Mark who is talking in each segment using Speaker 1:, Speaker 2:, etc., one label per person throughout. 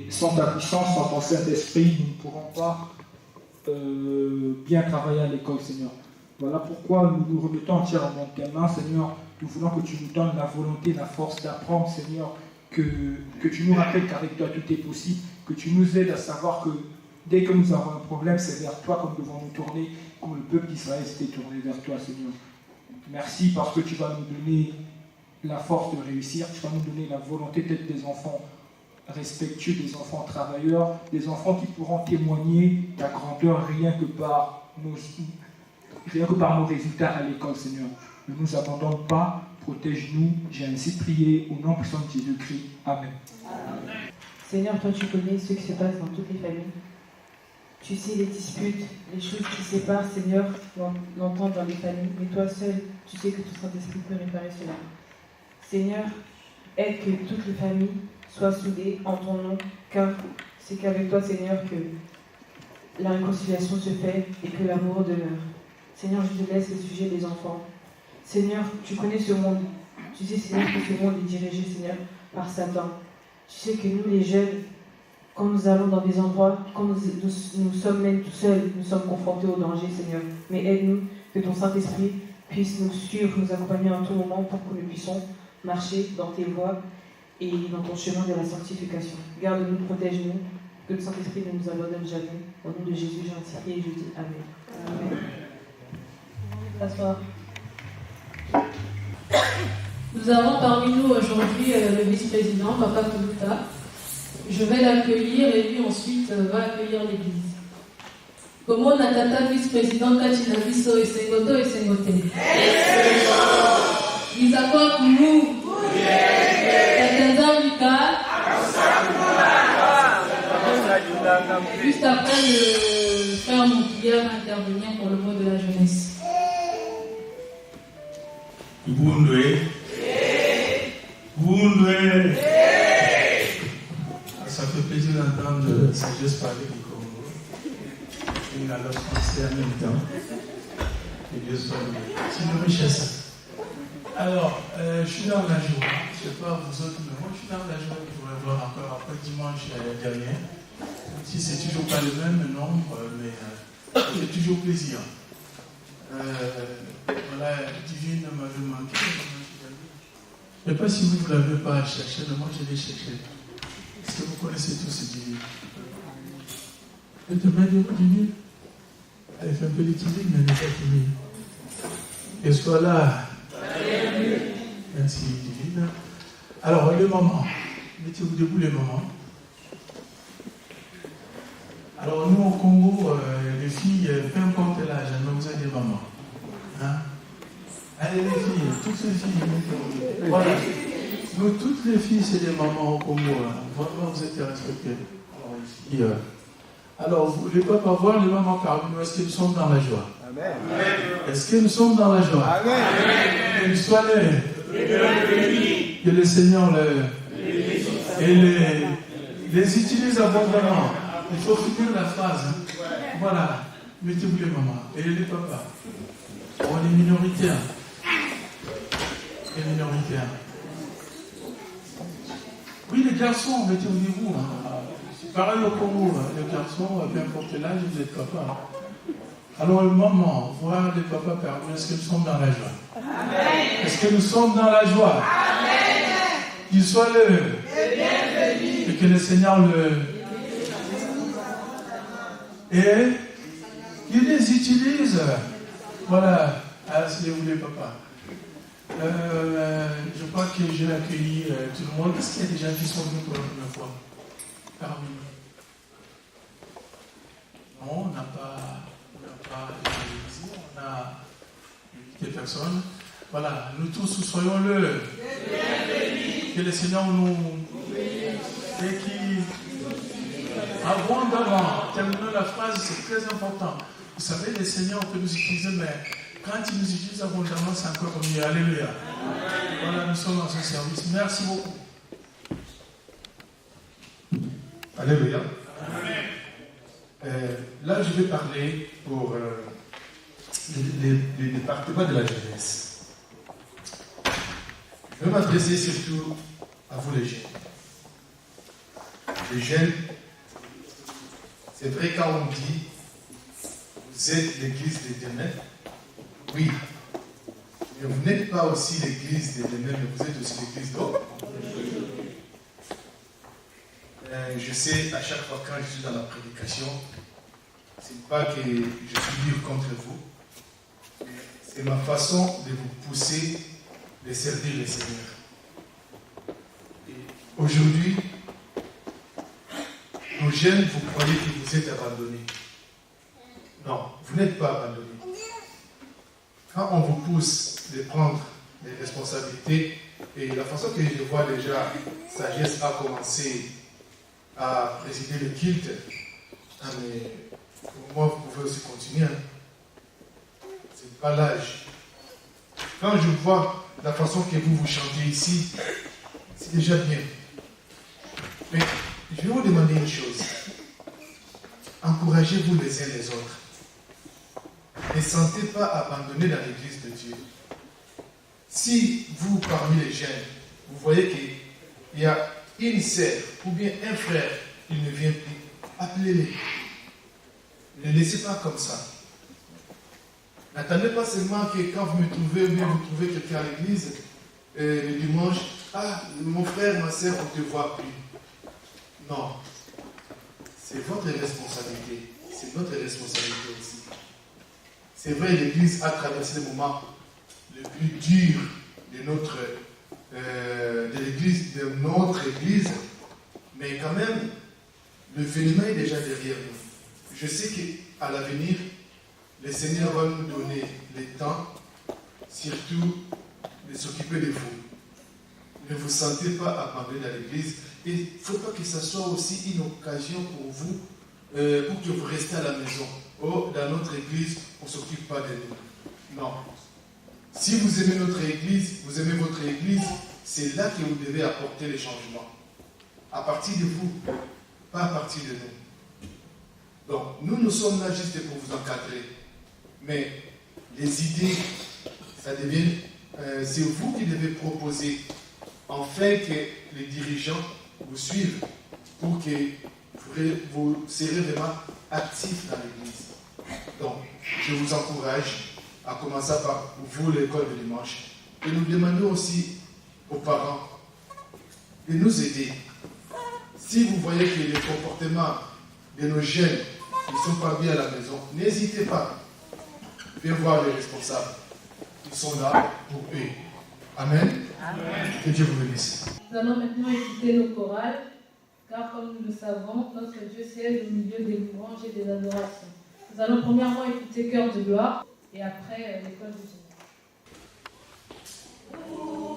Speaker 1: Sans ta puissance, sans ton Saint-Esprit, nous ne pourrons pas bien travailler à l'école, Seigneur. Voilà pourquoi nous nous remettons entièrement dans tes mains, Seigneur. Nous voulons que tu nous donnes la volonté, la force d'apprendre, Seigneur, que tu nous rappelles qu'avec toi tout est possible, que tu nous aides à savoir que dès que nous avons un problème, c'est vers toi que nous devons nous tourner, comme le peuple d'Israël s'était tourné vers toi, Seigneur. Merci parce que tu vas nous donner la force de réussir, tu vas nous donner la volonté d'être des enfants respectueux, des enfants travailleurs, des enfants qui pourront témoigner ta grandeur rien que par nos résultats à l'école, Seigneur. Ne nous abandonne pas, protège-nous. J'ai ainsi prié au nom puissant de Jésus-Christ. Amen.
Speaker 2: Seigneur, toi tu connais ce qui se passe dans toutes les familles. Tu sais les disputes, les choses qui séparent, Seigneur, l'entend dans les familles. Mais toi seul, tu sais que ton Saint-Esprit peut réparer cela. Seigneur, aide que toutes les familles soient soudées en ton nom, car c'est qu'avec toi, Seigneur, que la réconciliation se fait et que l'amour demeure. Seigneur, je te laisse le sujet des enfants. Seigneur, tu connais ce monde. Tu sais, Seigneur, que ce monde est dirigé, Seigneur, par Satan. Tu sais que nous, les jeunes, quand nous allons dans des endroits, quand nous sommes même tout seuls, nous sommes confrontés au danger, Seigneur. Mais aide-nous, que ton Saint-Esprit puisse nous suivre, nous accompagner en tout moment pour que nous puissions marcher dans tes voies et dans ton chemin de la sanctification. Garde-nous, protège-nous, que le Saint-Esprit ne nous abandonne jamais. Au nom de Jésus, j'ai ainsi prié et je dis Amen. Amen. S'asseoir.
Speaker 3: Nous avons parmi nous aujourd'hui le vice-président, Papa Koulouta. Je vais l'accueillir et lui ensuite va accueillir l'église. Comment Natata vice-président Kachina Biso et Sengoto et Sengote. Isakwa Koumou. Tatenza Mika. Juste après, le frère Mouklia va intervenir pour le mot de la jeunesse.
Speaker 4: Bundwe. Bundwe. Ça fait plaisir d'entendre Sagesse parler du Congo. Et la langue française en même temps. Et Dieu soit loué. C'est une richesse. Alors, je suis dans la joie. Je ne sais pas vous autres, mais moi je suis dans la joie. Je pourrais voir encore après dimanche dernier. Si c'est toujours pas le même nombre, mais j'ai toujours plaisir. Voilà, Divine m'avait manqué. Je ne sais pas si vous ne l'avez pas cherché, mais moi je l'ai cherché. Est-ce que vous connaissez tous ces Divine? Elle te met de Divine? Elle fait un peu de timide, mais elle n'est pas timide. Et soit là. Merci Divine. Alors, le moment. Mettez-vous debout les moments. Alors, nous au Congo, les filles, peu importe l'âge, elles ont besoin des mamans. Hein? Allez, les filles, toutes les filles. Voilà. Nous, toutes les filles, c'est des mamans au Congo. Hein. Vraiment, vous êtes respectées. Alors, les papas voir les mamans Carabino, est-ce que nous sommes dans la joie? Amen. Est-ce que nous sommes dans la joie? Amen. Que nous soyons que le Seigneur les utilise abondamment. Il faut finir la phrase. Hein. Voilà. Mettez-vous les mamans et les papas. On est minoritaires. Les minoritaires. Oui, les garçons, mettez-vous. Hein. Pareil au Congo. Hein. Les garçons, peu importe l'âge, vous êtes papa. Alors, le maman, voir les papas permis, est-ce que nous sommes dans la joie? Amen. Est-ce que nous sommes dans la joie? Amen. Qu'il soit le bienvenu. Et que le Seigneur et il les utilise. Voilà, asseyez-vous les papas. Je crois que j'ai accueilli tout le monde. Est-ce qu'il y a des gens qui sont venus pour la première fois parmi nous? Non, on n'a pas invité personne. Voilà, nous tous soyons-le. Que le Seigneur nous et qui abondamment, terminons la phrase, c'est très important. Vous savez, le Seigneur peut nous utiliser, mais quand il nous utilise abondamment, c'est encore mieux. Alléluia. Voilà, nous sommes dans ce service. Merci beaucoup.
Speaker 5: Alléluia. Là, je vais parler pour le département de la jeunesse. Je vais m'adresser surtout à vous les jeunes. les jeunes, c'est vrai quand on dit vous êtes l'église de demain, oui, mais vous n'êtes pas aussi l'église de demain, mais vous êtes aussi l'église d'aujourd'hui. Je sais, à chaque fois quand je suis dans la prédication, c'est pas que je suis dur contre vous, mais c'est ma façon de vous pousser de servir le Seigneur. Et aujourd'hui, nos jeunes, vous croyez que vous êtes abandonnés. Non, vous n'êtes pas abandonnés. Quand on vous pousse de prendre des responsabilités, et la façon que je vois déjà, Sagesse a commencé à présider le culte, mais pour moi, vous pouvez aussi continuer. C'est pas l'âge. Quand je vois la façon que vous chantez ici, c'est déjà bien. Mais je vais vous demander une chose. Encouragez-vous les uns les autres. Ne sentez pas abandonnés dans l'église de Dieu. Si vous, parmi les jeunes, vous voyez qu'il y a une sœur ou bien un frère, il ne vient plus, appelez-les. Ne laissez pas comme ça. N'attendez pas seulement que quand vous me trouvez, ou bien vous trouvez quelqu'un à l'église, le dimanche, ah, mon frère, ma sœur, on ne te voit plus. Non. C'est votre responsabilité. C'est notre responsabilité aussi. C'est vrai, l'église a traversé le moment le plus dur de notre église, mais quand même, le vénement est déjà derrière nous. Je sais qu'à l'avenir, le Seigneur va nous donner le temps, surtout, de s'occuper de vous. Ne vous sentez pas abandonné dans l'église. Et il ne faut pas que ce soit aussi une occasion pour vous, pour que vous restiez à la maison. Oh, dans notre église, on ne s'occupe pas de nous. Non. Si vous aimez notre église, vous aimez votre église, c'est là que vous devez apporter les changements. À partir de vous, pas à partir de nous. Donc, nous sommes là juste pour vous encadrer. Mais les idées, ça devient, c'est vous qui devez proposer, afin que les dirigeants vous suivent, pour que vous serez vraiment actifs dans l'église. Donc, je vous encourage à commencer par vous, l'école de dimanche. Et nous demandons aussi aux parents de nous aider. Si vous voyez que les comportements de nos jeunes ne sont pas bien à la maison, n'hésitez pas. Viens voir les responsables. Ils sont là pour eux. Amen. Amen. Que Dieu vous bénisse.
Speaker 3: Nous allons maintenant écouter nos chorales, car comme nous le savons, notre Dieu siège au milieu des louanges et des adorations. Nous allons premièrement écouter Cœur de gloire et après l'école du Seigneur.
Speaker 6: Wow.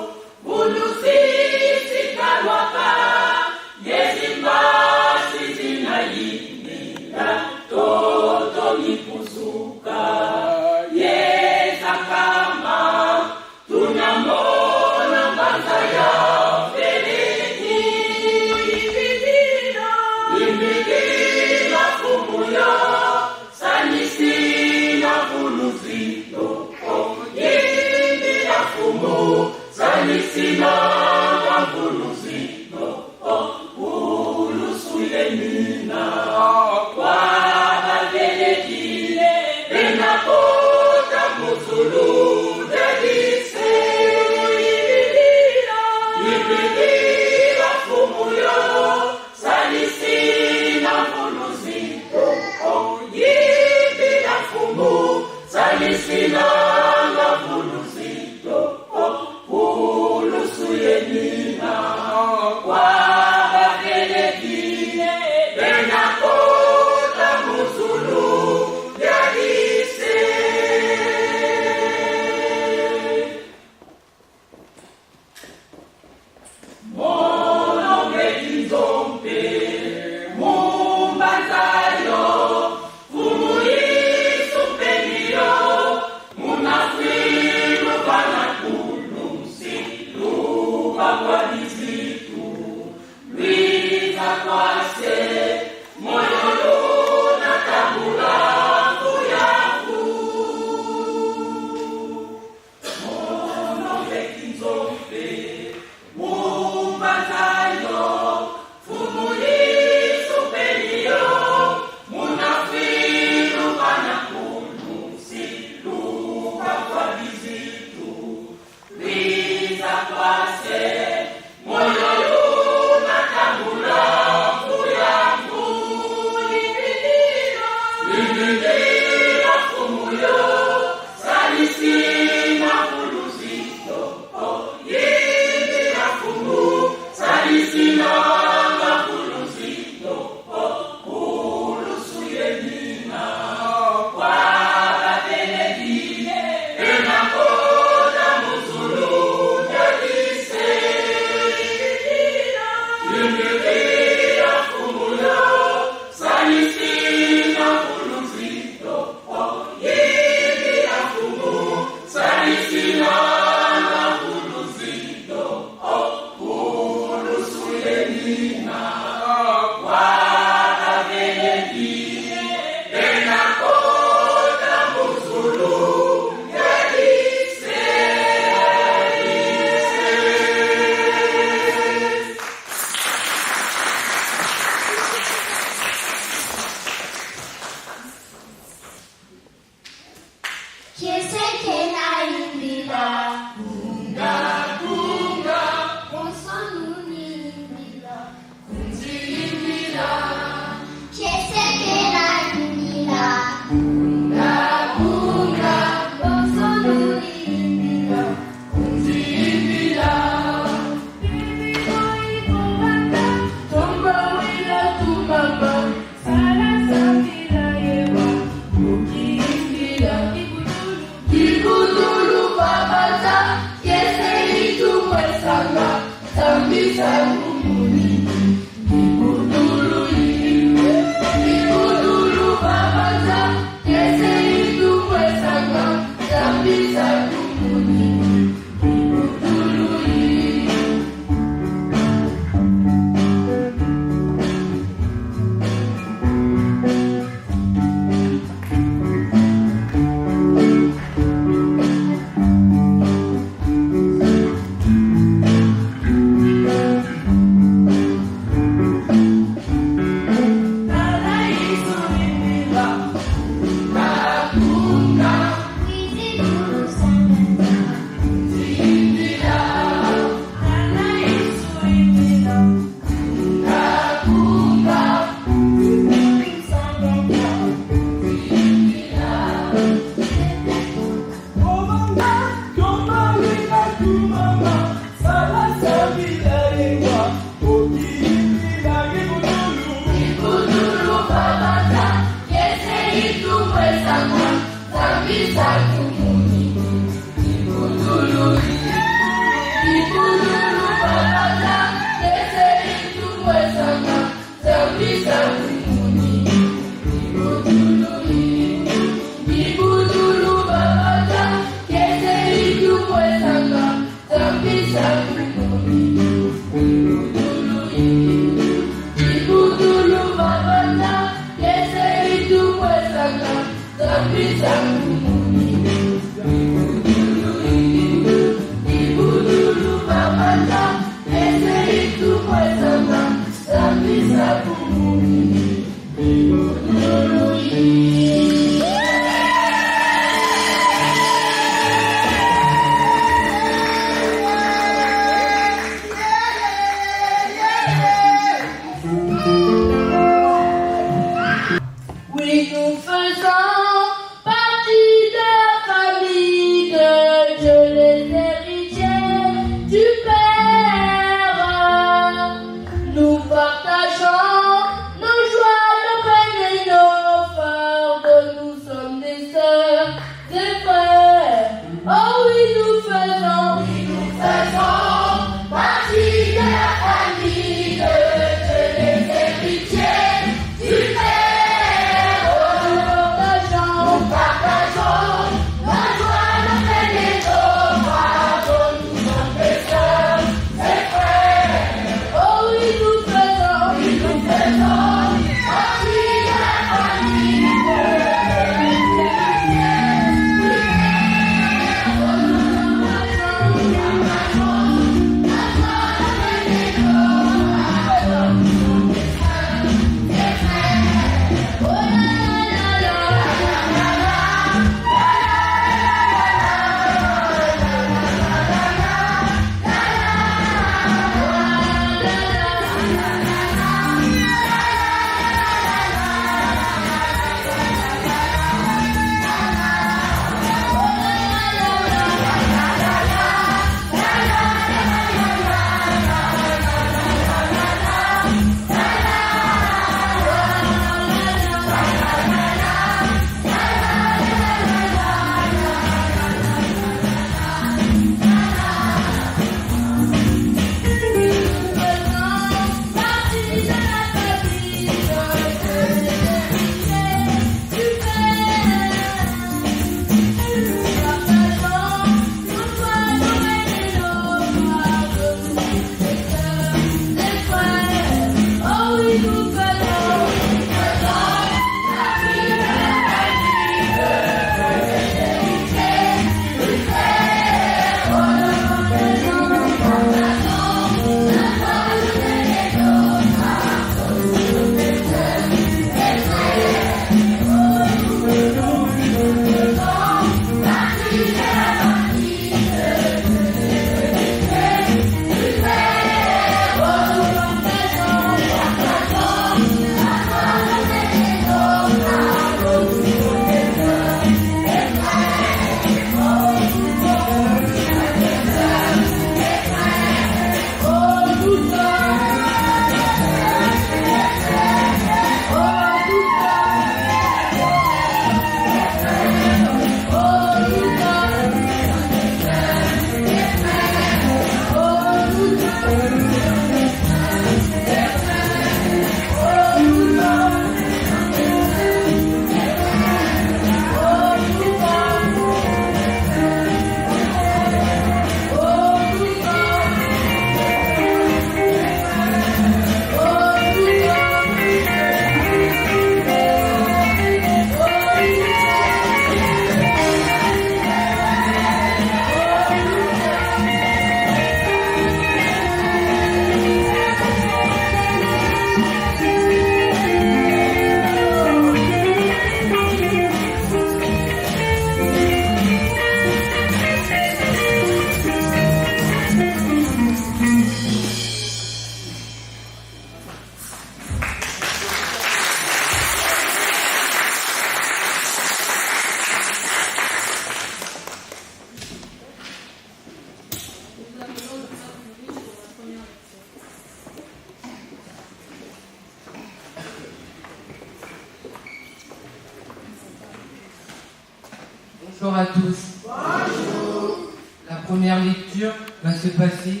Speaker 6: Bonjour à tous. Bonjour. La première lecture va se passer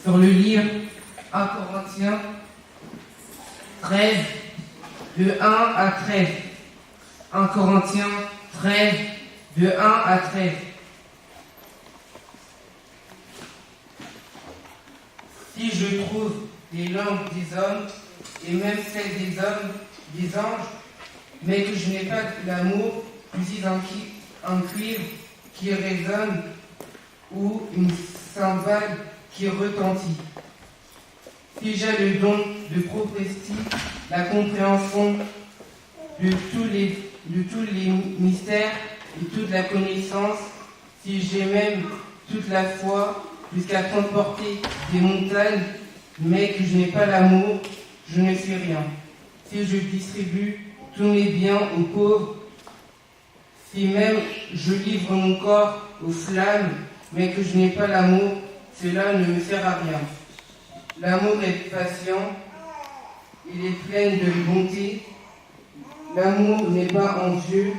Speaker 6: sur le livre 1 Corinthiens 13, de 1 à 13. 1 Corinthiens 13, de 1 à 13. Si je trouve les langues des hommes, et même celles des hommes, des anges, mais que je n'ai pas l'amour, je suis un cuivre qui résonne ou une cymbale qui retentit. Si j'ai le don de prophétie, la compréhension de tous les mystères et toute la connaissance, si j'ai même toute la foi jusqu'à transporter des montagnes, mais que je n'ai pas l'amour, je ne suis rien. Si je distribue tous mes biens aux pauvres, si même je livre mon corps aux flammes, mais que je n'ai pas l'amour, cela ne me sert à rien. L'amour est patient, il est plein de bonté. L'amour n'est pas envieux.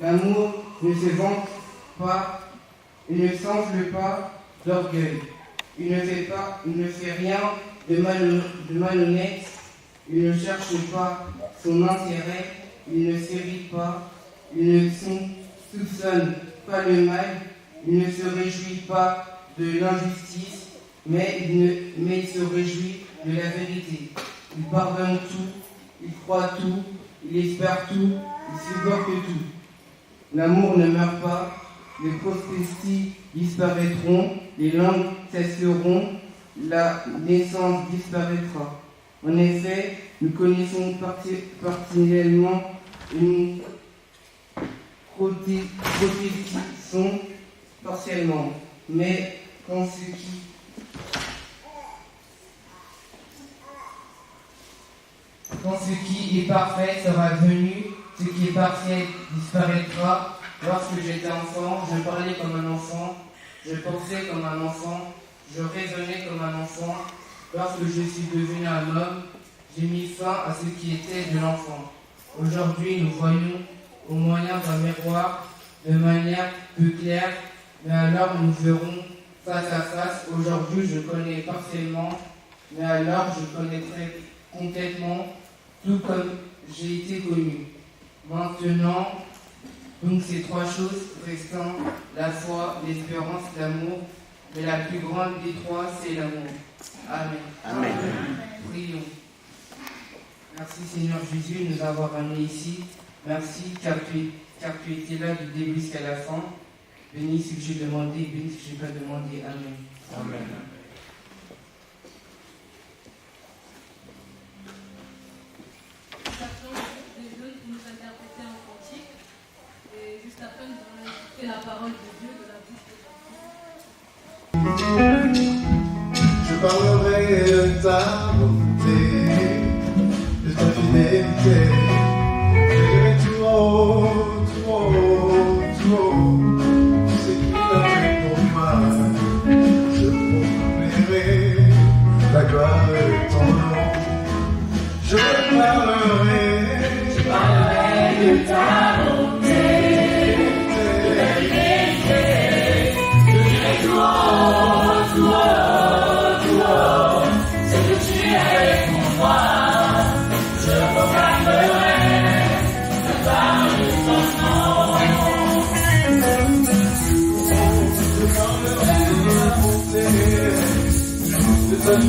Speaker 6: L'amour ne se vante pas, il ne s'enfle pas d'orgueil. Il ne fait rien de malhonnête. Il ne cherche pas son intérêt. Il ne s'irrite pas. Il ne soupçonne pas le mal. Il ne se réjouit pas de l'injustice, mais il se réjouit de la vérité. Il pardonne tout, il croit tout, il espère tout, il supporte tout. L'amour ne meurt pas, les prophéties disparaîtront, les langues cesseront, la naissance disparaîtra. En effet, nous connaissons partiellement et nous prophétisons partiellement. Mais quand ce qui est parfait sera venu, ce qui est partiel disparaîtra. Lorsque j'étais enfant, je parlais comme un enfant, je pensais comme un enfant, je raisonnais comme un enfant. Lorsque je suis devenu un homme, j'ai mis fin à ce qui était de l'enfant. Aujourd'hui, nous voyons au moyen d'un miroir de manière plus claire, mais alors nous verrons face à face. Aujourd'hui, je connais partiellement, mais alors je connaîtrai complètement, tout comme j'ai été connu. Maintenant, donc ces trois choses restant, la foi, l'espérance, l'amour, mais la plus grande des trois, c'est l'amour. Amen.
Speaker 7: Amen.
Speaker 6: Prions. Merci Seigneur Jésus de nous avoir amenés ici. Merci car tu étais là du début jusqu'à la fin. Bénis ce que j'ai demandé, bénis ce que je n'ai pas demandé. Amen.
Speaker 7: Amen.
Speaker 3: Juste après, nous allons écouter la parole de Dieu de la bouche de Dieu.
Speaker 8: Je parlerai de ta bonté, de ta fidélité. Je dirai tout haut, tout haut, tout haut, tout ce qui a fait pour moi. Je proclamerai ta gloire et ton nom. Je parlerai de ta bonté. Ta fidélité, je dirai non, non, non, tu es avec moi, je verrai ta gloire et ton nom, je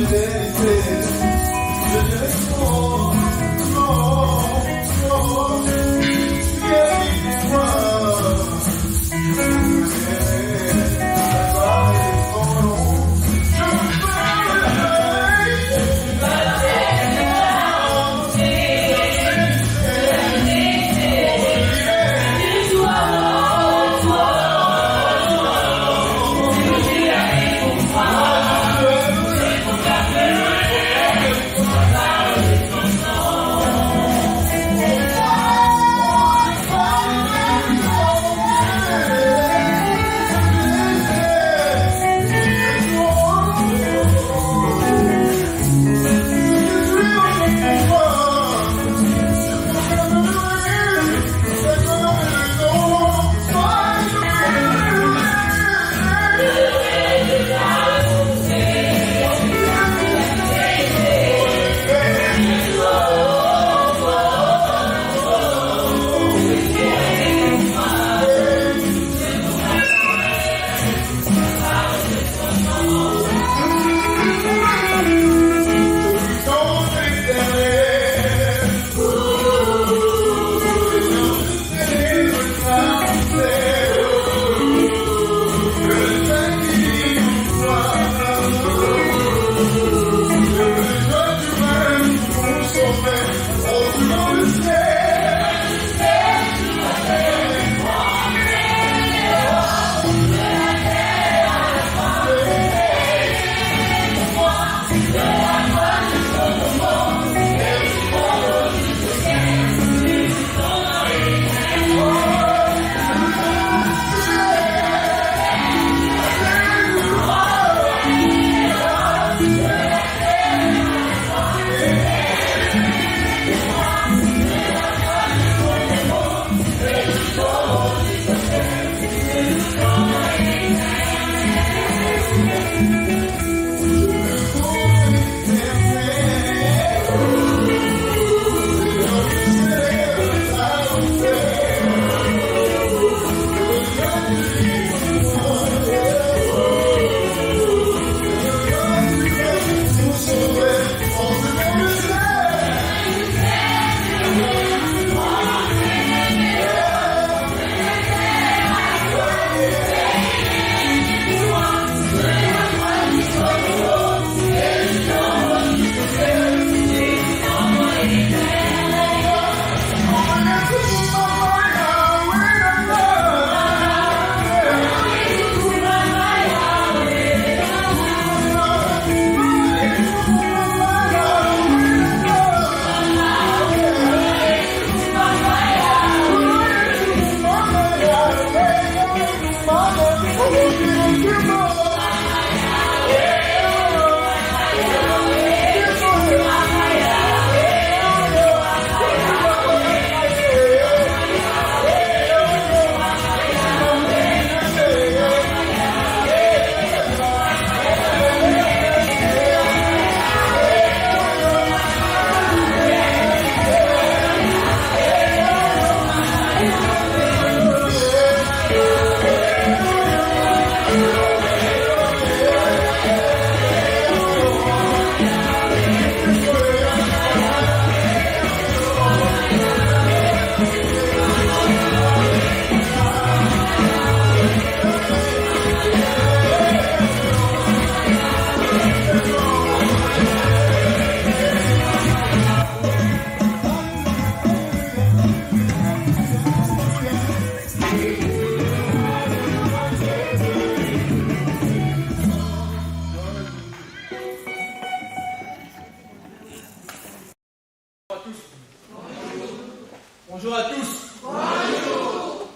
Speaker 7: Bonjour à tous. Bonjour.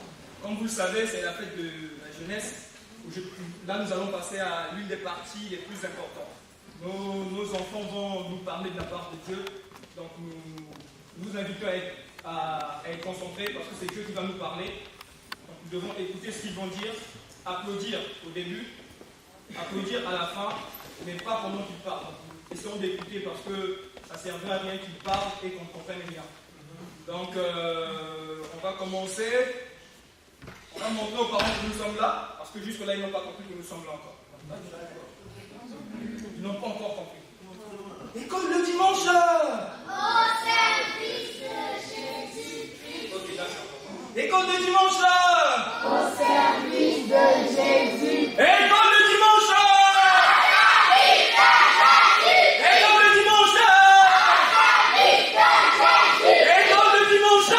Speaker 7: Comme vous le savez, c'est la fête de la jeunesse. Là, nous allons passer à l'une des parties les plus importantes. Nos enfants vont nous parler de la part de Dieu. Donc, nous vous invitons à être concentrés parce que c'est Dieu qui va nous parler. Donc, nous devons écouter ce qu'ils vont dire, applaudir au début, applaudir à la fin, mais pas pendant qu'ils parlent. Essayons d'écouter parce que ça ne servira à rien qu'ils parlent et qu'on ne comprenne rien. Donc, on va commencer. On va montrer aux parents que nous sommes là, parce que jusque-là, ils n'ont pas compris que nous sommes là encore. Ils n'ont pas encore compris. École le dimanche.
Speaker 9: Au service de Jésus-Christ.
Speaker 7: Ok, d'accord. École de dimanche.
Speaker 9: Au service de Jésus.
Speaker 7: École de dimanche. École de dimanche. École de dimanche.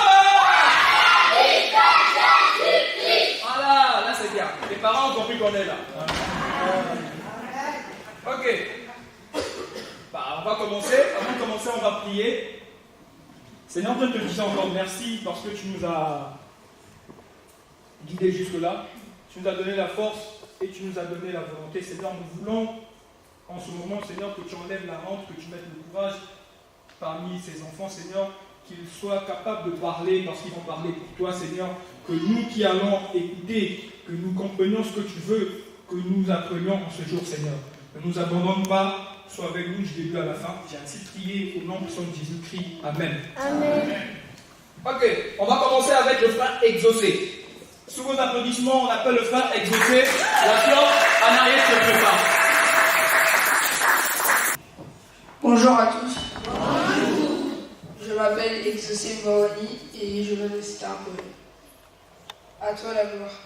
Speaker 7: Voilà, là c'est bien. Les parents ont compris qu'on est là. Ok. On va commencer. Avant de commencer, on va prier. Seigneur, je te dis encore merci parce que tu nous as guidés jusque-là. Tu nous as donné la force et tu nous as donné la volonté. Seigneur, nous voulons en ce moment, Seigneur, que tu enlèves la honte, que tu mettes le courage parmi ces enfants, Seigneur, qu'ils soient capables de parler parce qu'ils vont parler pour toi, Seigneur. Que nous qui allons écouter, que nous comprenions ce que tu veux, que nous apprenions en ce jour, Seigneur. Ne nous abandonne pas. Sois avec nous du début à la fin. J'ai ainsi prié au nom de son Jésus-Christ. Amen.
Speaker 9: Amen.
Speaker 7: Ok, on va commencer avec le frère exaucé. Sous vos applaudissements, on appelle le frère exaucé. La fleur en arrière se prépare.
Speaker 10: Bonjour à tous. Bonjour. Je m'appelle Exaucé Mbaoni et je vais réciter un poème. À toi la gloire.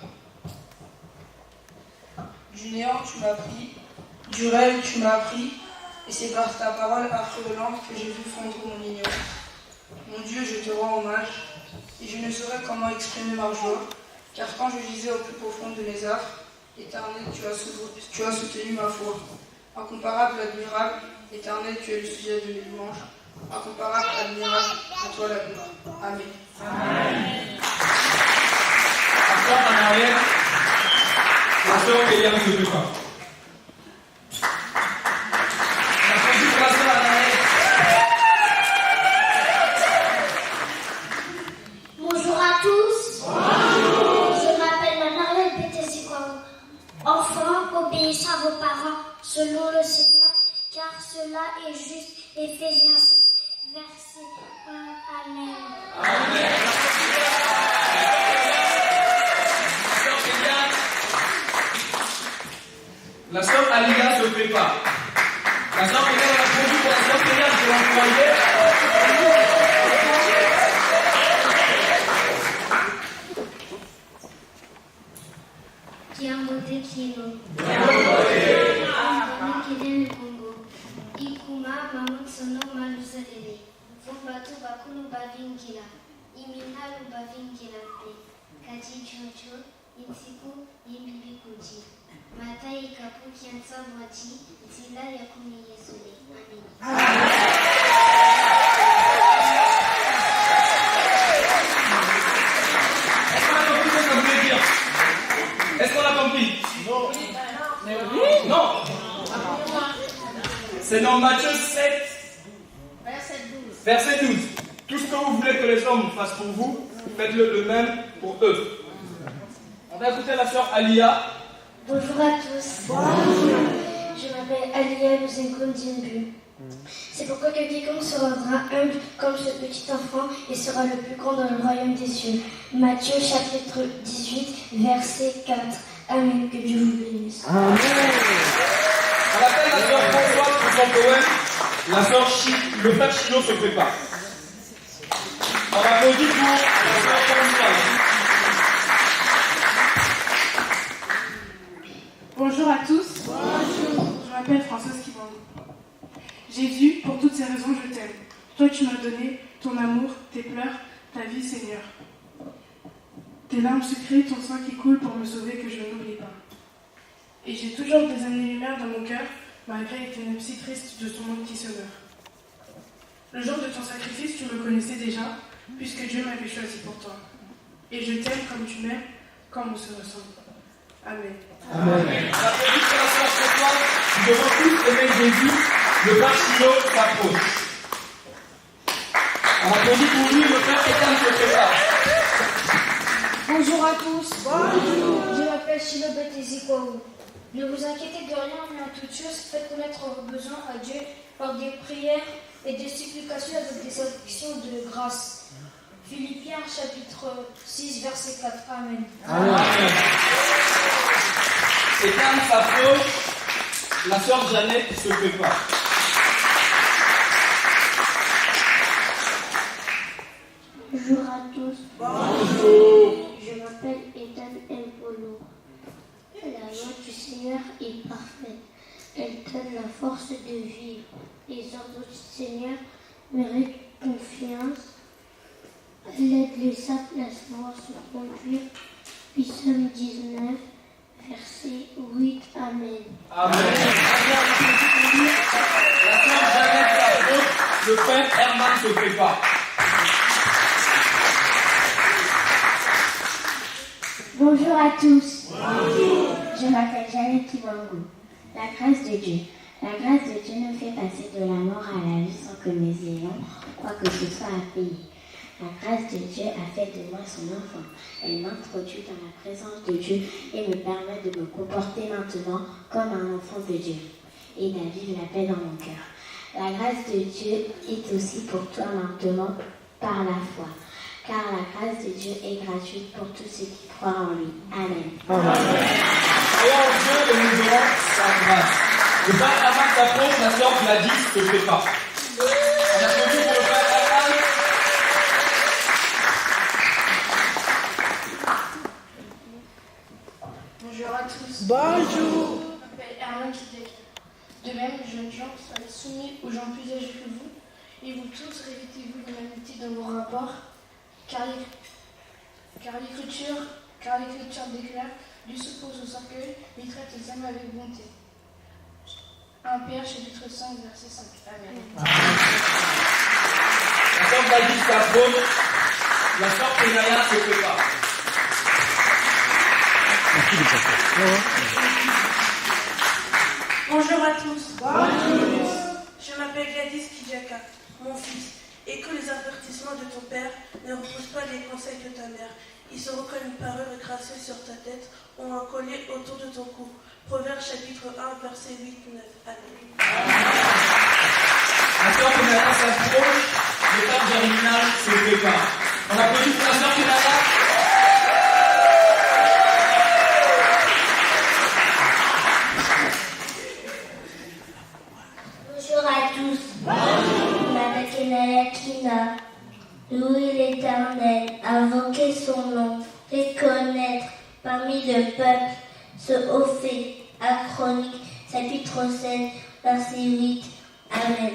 Speaker 10: Du néant tu m'as pris, du rêve tu m'as pris. Et c'est par ta parole affolante que j'ai vu fondre mon ignorance. Mon Dieu, je te rends hommage, et je ne saurais comment exprimer ma joie, car quand je gisais au plus profond de mes affres, Éternel, tu as soutenu ma foi. Incomparable, admirable, Éternel, tu es le sujet de mes louanges. Incomparable, admirable, à toi la gloire. Amen.
Speaker 7: Amen. Encore en arrière, la sœur Kélia ne se prépare.
Speaker 9: Bonjour à tous. Bonjour. Je m'appelle Marie-Hélène Bétéziquan. Enfants, obéissez à vos parents selon le Seigneur, car cela est juste. Éphésiens 6, verset 1. Amen.
Speaker 7: Amen. La sœur Alia se prépare. La sœur Alia a répondu pour la sœur Alia, je l'envoyais.
Speaker 9: Kiambote kino. Kidene Congo. Ikuma mamut sono malusadele. Fumbatu bakulu bavingila. Iminalu bavingila pe. Kaji chocho. Insiku yimbibi kuji. Matai kapu kiansa mwati. Zila ya kumi yesule. Amen.
Speaker 7: Est-ce qu'on a compris? Non. Non. C'est dans Matthieu 7, verset 12. Tout ce que vous voulez que les hommes fassent pour vous, faites-le de même pour eux. On va écouter la sœur Alia.
Speaker 9: Bonjour à tous. Bonjour. Je m'appelle Alia Lusenko-Diembu. C'est pourquoi que quiconque se rendra humble comme ce petit enfant et sera le plus grand dans le royaume des cieux. Matthieu chapitre 18, verset 4. Amen. Que Dieu vous bénisse.
Speaker 7: Amen. On appelle la sœur Françoise pour son poème. La sœur le frère Chino se prépare. On applaudit pour la sœur Françoise.
Speaker 10: Bonjour à tous. Bonjour. Je m'appelle Françoise Kibandou. Jésus, pour toutes ces raisons, je t'aime. Toi, tu m'as donné ton amour, tes pleurs, ta vie, Seigneur. Tes larmes sucrées, ton sang qui coule pour me sauver que je n'oublie pas. Et j'ai toujours des années-lumière dans mon cœur, malgré les ténèbres si tristes de ce monde qui se meurt. Le jour de ton sacrifice, tu me connaissais déjà, puisque Dieu m'avait choisi pour toi. Et je t'aime comme tu m'aimes, comme on se ressemble. Amen.
Speaker 7: Amen. On applaudit pour la sœur Françoise. Nous devons tous aimer Jésus. Le frère Chino s'approche. On applaudit pour lui, le frère Étienne se prépare.
Speaker 9: Bonjour à tous. Bonjour. Je m'appelle Chilo Betezikwaou. Ne vous inquiétez de rien, mais en toutes choses, faites connaître vos besoins à Dieu par des prières et des supplications avec des actions de grâce. Philippiens chapitre 6, verset 4. Amen.
Speaker 7: Amen. Étienne s'approche. La sœur Jeannette se prépare.
Speaker 9: Bonjour à tous.
Speaker 7: Bonjour.
Speaker 9: Je m'appelle Ethan Mpolo. La loi du Seigneur est parfaite. Elle donne la force de vivre. Les ordres du Seigneur méritent confiance. Elle aide les simples à savoir se conduire. Psaume 19, verset 8. Amen.
Speaker 7: Amen. La sœur Jeannette s'approche. Le frère Herman se prépare.
Speaker 9: Bonjour à tous.
Speaker 7: Bonjour.
Speaker 9: Je m'appelle Jeannette Kibangou. La grâce de Dieu. La grâce de Dieu nous fait passer de la mort à la vie sans que nous ayons quoi que ce soit à payer. La grâce de Dieu a fait de moi son enfant. Elle m'introduit dans la présence de Dieu et me permet de me comporter maintenant comme un enfant de Dieu et d'aviver la paix dans mon cœur. La grâce de Dieu est aussi pour toi maintenant par la foi. Car la grâce de Dieu est gratuite pour tous ceux qui croient en lui. Amen.
Speaker 7: Croyons en Dieu et nous aurons sa grâce. Le frère Herman s'approche, la sœur Gladys se prépare. On applaudit pour le frère Herman.
Speaker 10: Bonjour à tous.
Speaker 11: Bonjour.
Speaker 10: Je m'appelle Herman Kidek. De même, jeunes gens, soyez soumis aux gens plus âgés que vous, et vous tous revêtez-vous d'humanité dans vos rapports, car l'écriture déclare, Dieu s'oppose aux orgueils, il traite les âmes avec bonté. 1 Pierre chapitre 5, verset 5. Amen.
Speaker 7: La sœur Gladys s'approche. La sœur Pénaya se prépare.
Speaker 10: Bonjour à tous. Bonjour. Je m'appelle Gladys Kijaka, mon fils, et que les avertissements de ton père ne reposent pas les conseils de ta mère. Ils seront comme une parure écrasée sur ta tête ou un collier autour de ton cou. Proverbes chapitre 1, verset 8-9. Amen.
Speaker 7: La sœur Kenana s'approche, l'étape germinale se prépare. On applaudit pour la sœur Kenana.
Speaker 9: Bonjour à tous. Je m'appelle Kenaya Kina. Louer l'Éternel, invoquer son nom, reconnaître parmi le peuple ce haut fait. Acte Chronique, chapitre 7, verset 8. Amen.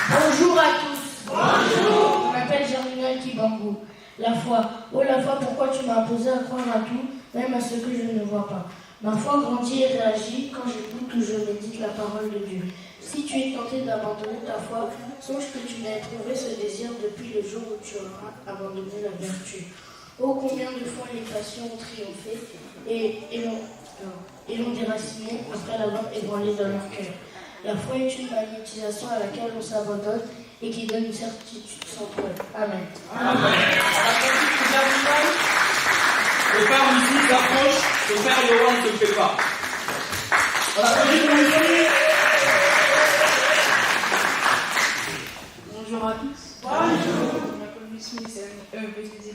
Speaker 11: Bonjour à tous. Bonjour. Je m'appelle Germinal Kibango. La foi. Oh la foi, pourquoi tu m'as imposé à croire à tout, même à ce que je ne vois pas. Ma foi grandit et réagit quand j'écoute ou je médite la parole de Dieu. Si tu es tenté d'abandonner ta foi, songe que tu n'as éprouvé ce désir depuis le jour où tu auras abandonné la vertu. Oh, combien de fois les passions ont triomphé et l'ont déraciné après l'avoir ébranlé dans leur cœur. La foi est une magnétisation à laquelle on s'abandonne et qui donne une certitude sans preuve. Amen.
Speaker 7: Amen. Le Père Missy s'approche, le Père Yohan se prépare. On applaudit pour les amis.
Speaker 10: Bonjour à tous. Bonjour. Je m'appelle Missy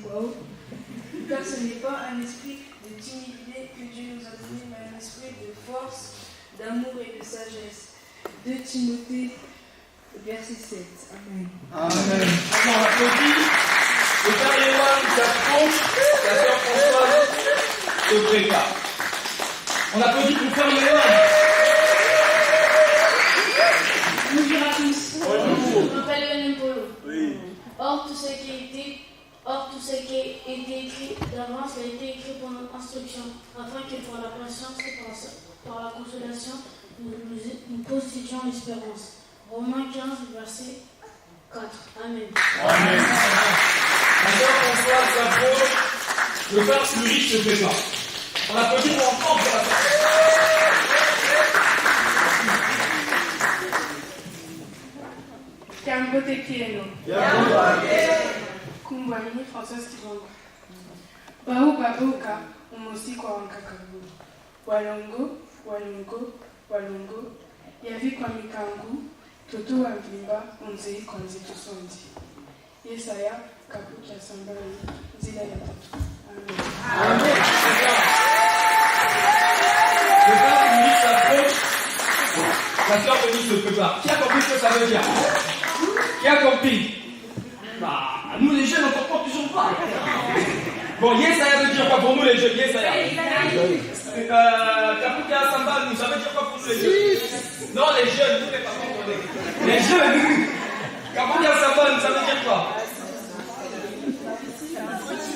Speaker 10: Kwao. Car ce n'est pas un esprit de timidité que Dieu nous a donné, mais un esprit de force, d'amour et de sagesse. 2 Timothée, verset 7. Amen.
Speaker 7: Amen. On applaudit. Le Père Yohan s'approche, la sœur Françoise se prépare. On applaudit pour le Père Yohan.
Speaker 11: Bonjour à tous.
Speaker 7: Bonjour.
Speaker 11: Je m'appelle René Polo.
Speaker 7: Oui.
Speaker 11: Or, tout ce qui a été écrit d'avance a été écrit pour notre instruction, afin que par la patience et par la consolation, nous possédions l'espérance. Romains 15, verset 4. Amen.
Speaker 7: Amen. La sœur Françoise s'approche, le Père Fleury se prépare. On applaudit pour encore pour la sœur.
Speaker 10: Kambote Kieno. Kumbwani Françoise Kibango. Bahu Babuka, Umosi kwa Wankakabu. Walongo, Yavi kwa Mikangu, Toto wa Mvimba, Unzei kwa Nzito Sondi. Yesaya, Kabuki ya Sambari, Zila ya Tatu. Amen.
Speaker 7: Amen. Le Père Fleury s'approche, la sœur Denis se prépare. Qui a compris ce que ça veut dire? Qui a compris? Bah, nous les jeunes, on ne comprend toujours pas. Bon, Yesaya veut dire quoi pour nous les jeunes? Yesaya. Kapuka Samba, nous, ça veut dire quoi pour nous les jeunes? Non, les jeunes, nous les parents, les jeunes. Kapuka Samba, nous, ça veut dire quoi?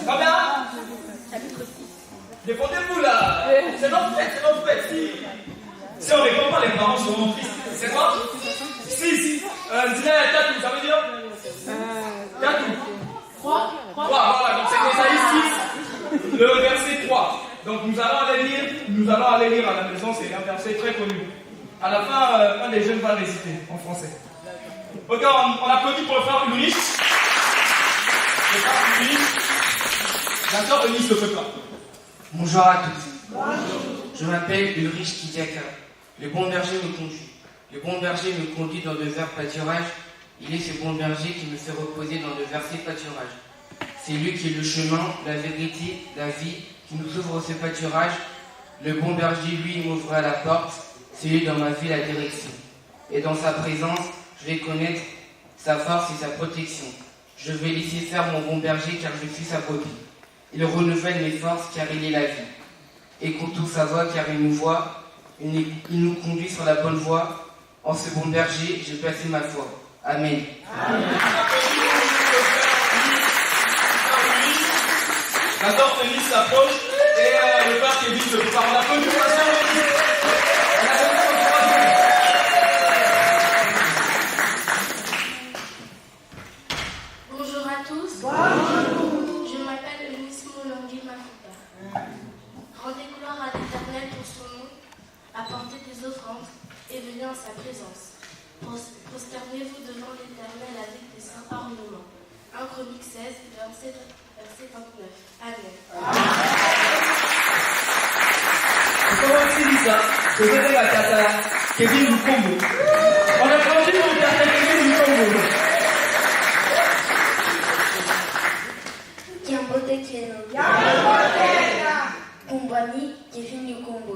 Speaker 7: Combien? Défendez-vous là. C'est notre fête, c'est notre fête. Si on ne répond pas, les parents seront tristes. C'est quoi? 6. Zila et Tatou, ça veut dire? Tatou. 3. Voilà, donc c'est Ésaïe 6, le verset 3. Donc nous allons aller lire à la maison, c'est un verset très connu. À la fin, un des jeunes va réciter en français. Ok, on applaudit pour le frère Ulrich. Le frère Ulrich. La sœur Eunice se prépare.
Speaker 6: Bonjour à tous. Bonjour. Je m'appelle Ulrich Kidiaka. Le bon berger me conduit. Le bon berger me conduit dans de verts pâturages. Il est ce bon berger qui me fait reposer dans de versés pâturages. C'est lui qui est le chemin, la vérité, la vie, qui nous ouvre ce pâturage. Le bon berger, lui, m'ouvrira la porte. C'est lui dans ma vie la direction. Et dans sa présence, je vais connaître sa force et sa protection. Je vais laisser faire mon bon berger car je suis sa brebis. Il renouvelle mes forces car il est la vie. Écoutons sa voix car il nous voit. Il nous conduit sur la bonne voie. En ce bon berger, j'ai placé ma foi. Amen.
Speaker 7: Amen. La sœur Eunice s'approche et le père Kevin se prépare. On applaudit pour la sœur Eunice.
Speaker 11: Bonjour à tous. Bonjour. Je m'appelle Eunice Molongi Mafuta. Rendez gloire à l'Éternel pour son nom, apportez des offrandes et venez en sa présence. verset 29. Amen.
Speaker 7: Comment c'est ça? Je vais la tata Kevin Lukombo. On a grandi mon tata Kevin Lukombo.
Speaker 11: Kiambote Keno. Kumbani Kevin Lukombo.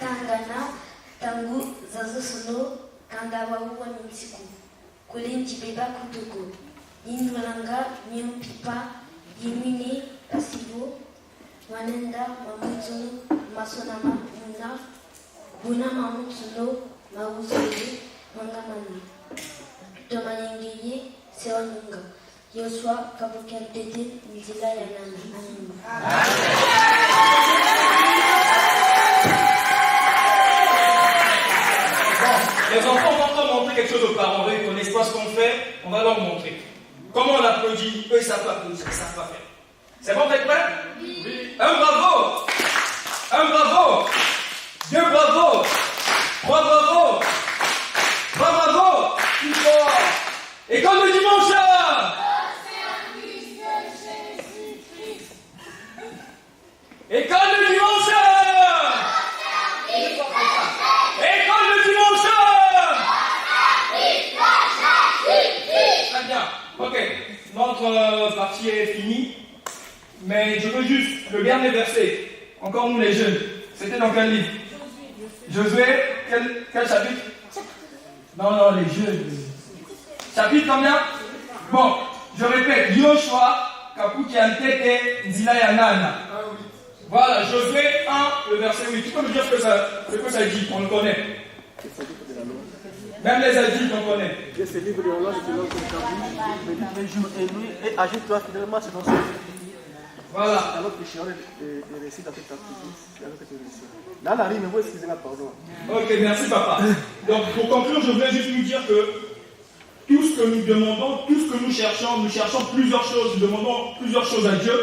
Speaker 11: Tangana Tangu Zazosono Kandawa Uwa Nunsiku. Kulinji Beba Kutoko. Indulanga Pipa Yimini Pasibo. Wanenda Mamutsuno Masonama Muna Buna Mamutsuno Mauzuri Mangamani Tomanengeye Seonunga Yosua Kabukentete Nzila Yanana.
Speaker 7: Les enfants vont encore montrer quelque chose aux parents. Ils ne connaissent pas ce qu'on fait, on va leur montrer. Comment on applaudit? Eux, ils ne savent pas applaudir, ils ne savent pas faire. C'est bon, vous êtes prêts? Oui. Un bravo! Un bravo! Deux bravo! Trois bravo! Trois bravo! Une fois! Et comme le dimanche! Et comme le dimanche! Et comme le dimanche! Très bien. Ok. Notre partie est finie. Mais je veux juste le dernier verset. Encore nous les jeunes. C'était dans quel livre? Josué. Quel chapitre? Non, les jeunes. Chapitre combien? Bon, je répète. Yoshua, Kapukiantete, Nzilayanana. Voilà, Josué 1, le verset 8. Tu peux me dire ce que ça dit? On le connaît. Même les adultes, on connaît.
Speaker 12: Ce livre de l'horloge de l'homme médite les jours et nuit et agite-toi fidèlement selon ce
Speaker 7: voilà.
Speaker 12: Alors que je les récits dans cette activité. Là, la rime, vous excusez-moi, pardon.
Speaker 7: Ok, merci papa. Donc, pour conclure, je voulais juste nous dire que tout ce que nous demandons, tout ce que nous cherchons plusieurs choses, nous demandons plusieurs choses à Dieu.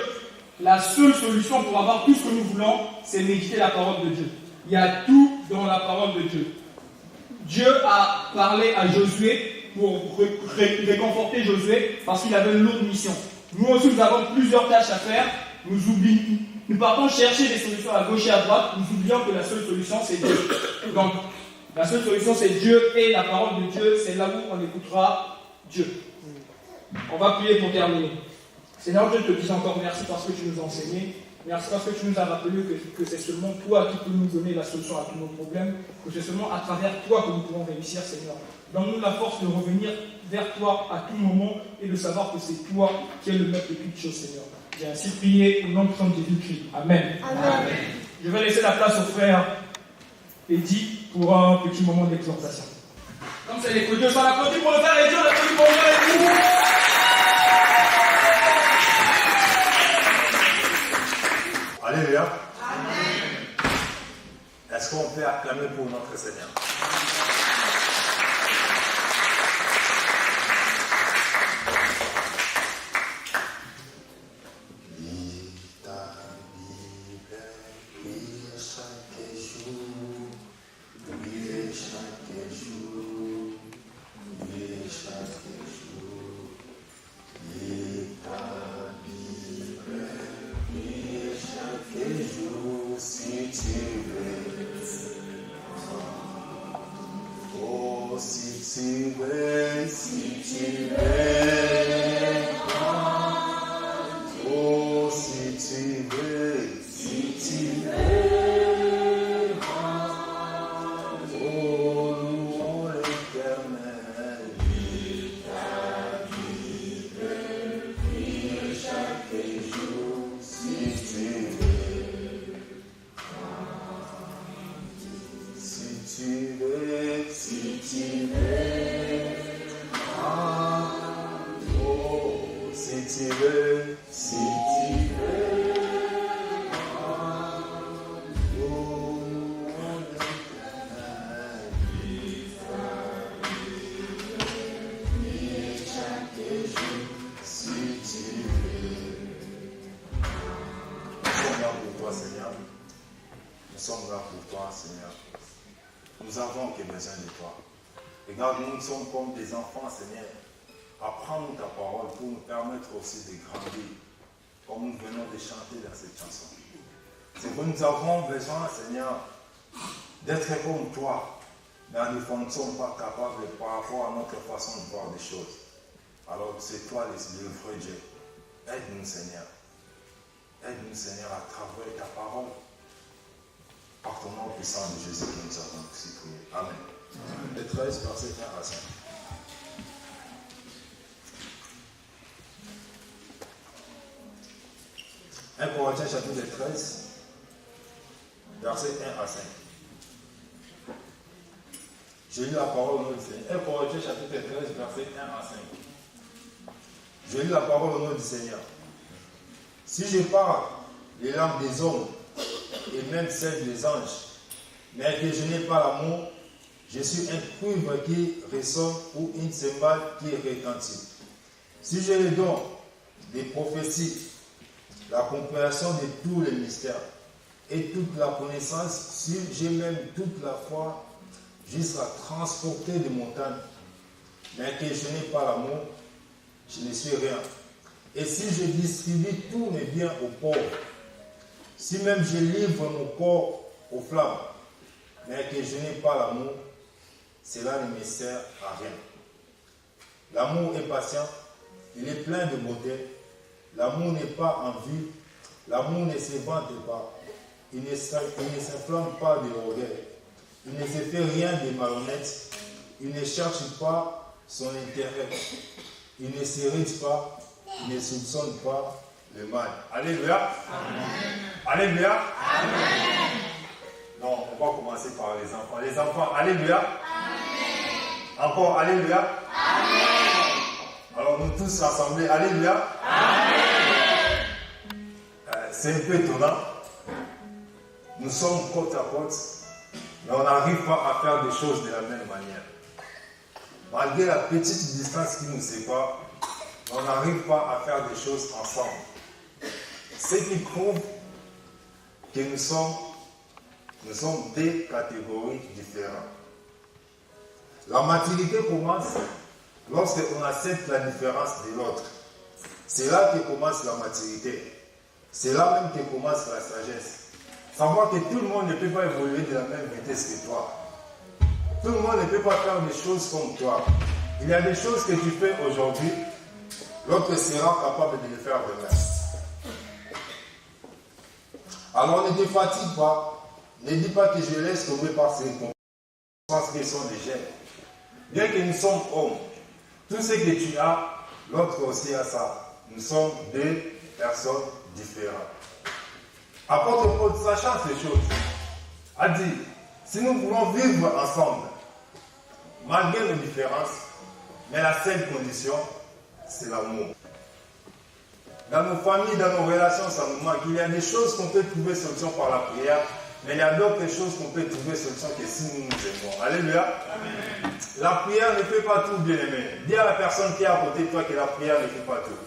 Speaker 7: La seule solution pour avoir tout ce que nous voulons, c'est méditer la parole de Dieu. Il y a tout dans la parole de Dieu. Dieu a parlé à Josué pour réconforter Josué parce qu'il avait une autre mission. Nous aussi, nous avons plusieurs tâches à faire. Nous partons chercher des solutions à gauche et à droite. Nous oublions que la seule solution, c'est Dieu. Donc, la seule solution, c'est Dieu et la parole de Dieu. C'est là où on écoutera Dieu. On va prier pour terminer. Seigneur, je te dis encore merci parce que tu nous as enseigné. Merci parce que tu nous as rappelé que c'est seulement toi qui peux nous donner la solution à tous nos problèmes, que c'est seulement à travers toi que nous pouvons réussir, Seigneur. Donne-nous la force de revenir vers toi à tout moment et de savoir que c'est toi qui es le maître de toutes choses, Seigneur. J'ai ainsi prié au nom de Jésus-Christ. Amen. Amen. Je vais laisser la place au frère Eddy pour un petit moment d'exhortation. Comme c'est les Dieu, ça l'applaudit pour le frère Eddy, on l'applaudit pour le frère Eddy.
Speaker 13: Alléluia. Amen. Est-ce qu'on peut acclamer pour notre Seigneur?
Speaker 14: Nous avons que besoin de toi. Regarde, nous sommes comme des enfants, Seigneur.
Speaker 13: apprendre ta parole pour nous permettre aussi de grandir, comme nous venons de chanter dans cette chanson. C'est que nous avons besoin, Seigneur, d'être comme toi, mais nous ne sommes pas capables par rapport à notre façon de voir les choses. Alors c'est toi le vrai Dieu. Aide-nous, Seigneur. Aide-nous, Seigneur, à travers ta parole. Par ton nom puissant de Jésus que nous avons aussi prié. Amen. Le 13, verset 1 à 5. Un Corinthiens chapitre 13, verset 1 à 5. Je lis la parole au nom du Seigneur. 1 Corinthiens chapitre 13, verset 1 à 5. Je lis la parole au nom du Seigneur. Si je parle les langues des hommes et même celles des anges, mais que je n'ai pas l'amour, je suis un cuivre qui ressonne ou une cymbale qui retentit. Si j'ai le don des prophéties, la compréhension de tous les mystères et toute la connaissance, si j'ai même toute la foi jusqu'à transporter des montagnes, mais que je n'ai pas l'amour, je ne suis rien. Et si je distribue tous mes biens aux pauvres, si même je livre mon corps aux flammes, mais que je n'ai pas l'amour, cela ne me sert à rien. L'amour est patient, il est plein de beauté. L'amour n'est pas envie, l'amour ne se vante pas, il ne s'inflamme pas de l'orgueil, il ne se fait rien de malhonnête, il ne cherche pas son intérêt, il ne s'irrite pas, il ne soupçonne pas le mal. Alléluia. Amen. Alléluia. Amen. Non, on va commencer par les enfants. Les enfants, alléluia. Amen. Encore, alléluia. Amen. Alors nous tous rassemblés, alléluia. Amen. C'est un peu étonnant. Nous sommes côte à côte, mais on n'arrive pas à faire des choses de la même manière. Malgré la petite distance qui nous sépare, on n'arrive pas à faire des choses ensemble. Ce qui prouve que nous sommes deux catégories différentes. La maturité commence lorsqu'on accepte la différence de l'autre. C'est là que commence la maturité. C'est là même que commence la sagesse. Savoir que tout le monde ne peut pas évoluer de la même vitesse que toi. Tout le monde ne peut pas faire des choses comme toi. Il y a des choses que tu fais aujourd'hui, l'autre sera capable de les faire demain. Alors ne te fatigue pas. Ne dis pas que je laisse tomber par ces circonstances qui sont des gènes. Bien que nous sommes hommes, tout ce que tu as, l'autre aussi a ça. Nous sommes deux personnes différentes. Apôtre Paul, sachant ces choses, a dit, si nous voulons vivre ensemble, malgré nos différences, mais la seule condition, c'est l'amour. Dans nos familles, dans nos relations, ça nous manque. Il y a des choses qu'on peut trouver solution par la prière, mais il y a d'autres choses qu'on peut trouver solution que si nous nous aimons. Alléluia. Amen. La prière ne fait pas tout, bien aimé. Dis à la personne qui est à côté de toi que la prière ne fait pas tout.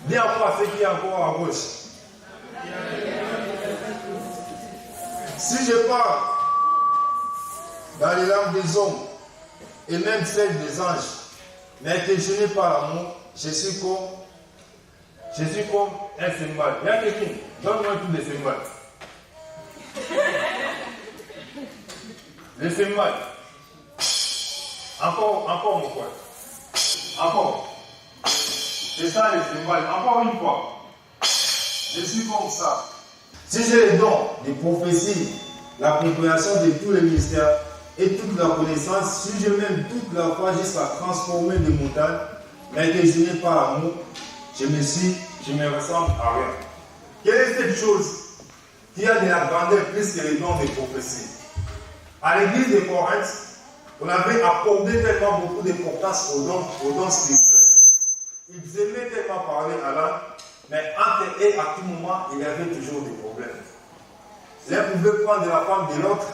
Speaker 13: Dis encore à ceux qui est encore à gauche. Si je parle dans les langues des hommes et même celles des anges, mais que je n'ai pas l'amour, je suis comme un cymbale. Il y a quelqu'un, donne-moi tous les cymbales. Les cymbales. Encore mon poing. Encore. C'est ça les cymbales. Encore une fois. Je suis comme ça. Si j'ai le don des prophéties, la compréhension de tous les mystères et toute la connaissance, si je mène toute la foi jusqu'à transformer des montagnes, mais que je n'ai pas l'amour, je me ressemble à rien. Quelle est cette chose qui a de la grandeur plus que les dons des prophéties? À l'église de Corinthe, on avait accordé tellement beaucoup d'importance aux dons spirituels. Ils aimaient tellement parler à l'âme, mais entre eux, à tout moment, il y avait toujours des problèmes. L'un pouvait prendre la femme de l'autre,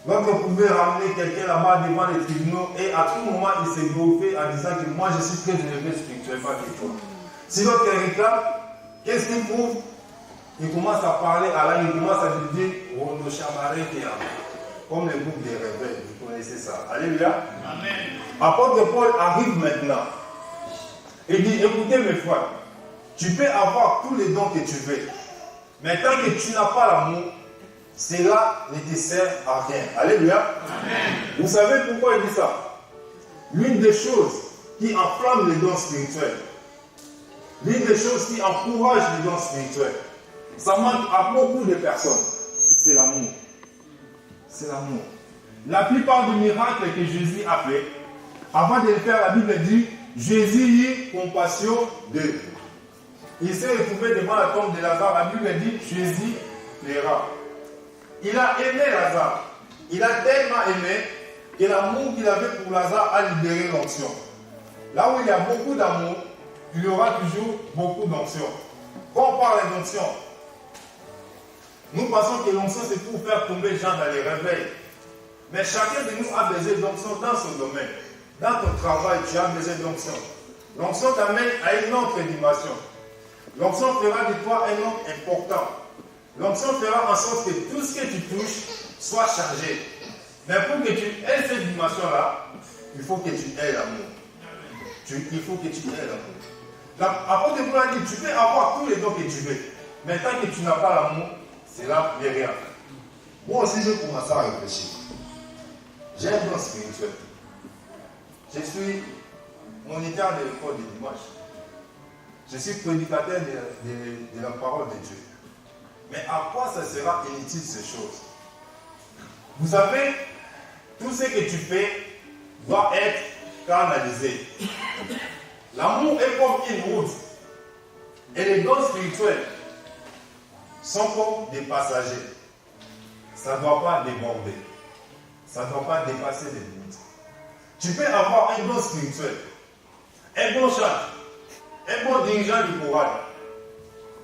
Speaker 13: l'autre pouvait ramener quelqu'un là-bas devant les tribunaux, et à tout moment, il s'est gonflé en disant que moi, je suis très élevé spirituellement que toi. Si l'autre réclame, qu'est-ce qu'il prouve? Il commence à parler à l'âme, il commence à lui dire, comme le groupe des réveils, vous connaissez ça. Alléluia. Amen. Apôtre Paul arrive maintenant. Il dit, écoutez mes frères, tu peux avoir tous les dons que tu veux. Mais tant que tu n'as pas l'amour, cela ne te sert à rien. Alléluia. Amen. Vous savez pourquoi il dit ça? L'une des choses qui enflamme les dons spirituels, l'une des choses qui encourage les dons spirituels, ça manque à beaucoup de personnes. C'est l'amour. C'est l'amour. La plupart des miracles que Jésus a fait, avant de le faire, la Bible dit, Jésus eut compassion d'eux. Il s'est retrouvé devant la tombe de Lazare. La Bible dit, Jésus pleura. Il a aimé Lazare. Il a tellement aimé que l'amour qu'il avait pour Lazare a libéré l'onction. Là où il y a beaucoup d'amour, il y aura toujours beaucoup d'onction. Quand on parle d'onction, nous pensons que l'onction c'est pour faire tomber les gens dans les réveils. Mais chacun de nous a besoin d'onction dans son domaine. Dans ton travail, tu as besoin d'onction. L'onction t'amène à une autre dimension. L'onction fera de toi un homme important. L'onction fera en sorte que tout ce que tu touches soit chargé. Mais pour que tu aies cette dimension-là, il faut que tu aies l'amour. Il faut que tu aies l'amour. L'apôtre Paul a dit, tu peux avoir tous les dons que tu veux. Mais tant que tu n'as pas l'amour, c'est là n'est rien. Moi aussi, je commence à réfléchir. J'ai un don spirituel. Je suis moniteur de l'école de dimanche. Je suis prédicateur de la parole de Dieu. Mais à quoi ça sera inutile ces choses? Vous savez, tout ce que tu fais doit être canalisé. L'amour est comme une route. Et les dons spirituels sont comme des passagers. Ça ne doit pas déborder. Ça ne doit pas dépasser les limites. Tu peux avoir un don spirituel, un bon chef, un bon dirigeant du chorale.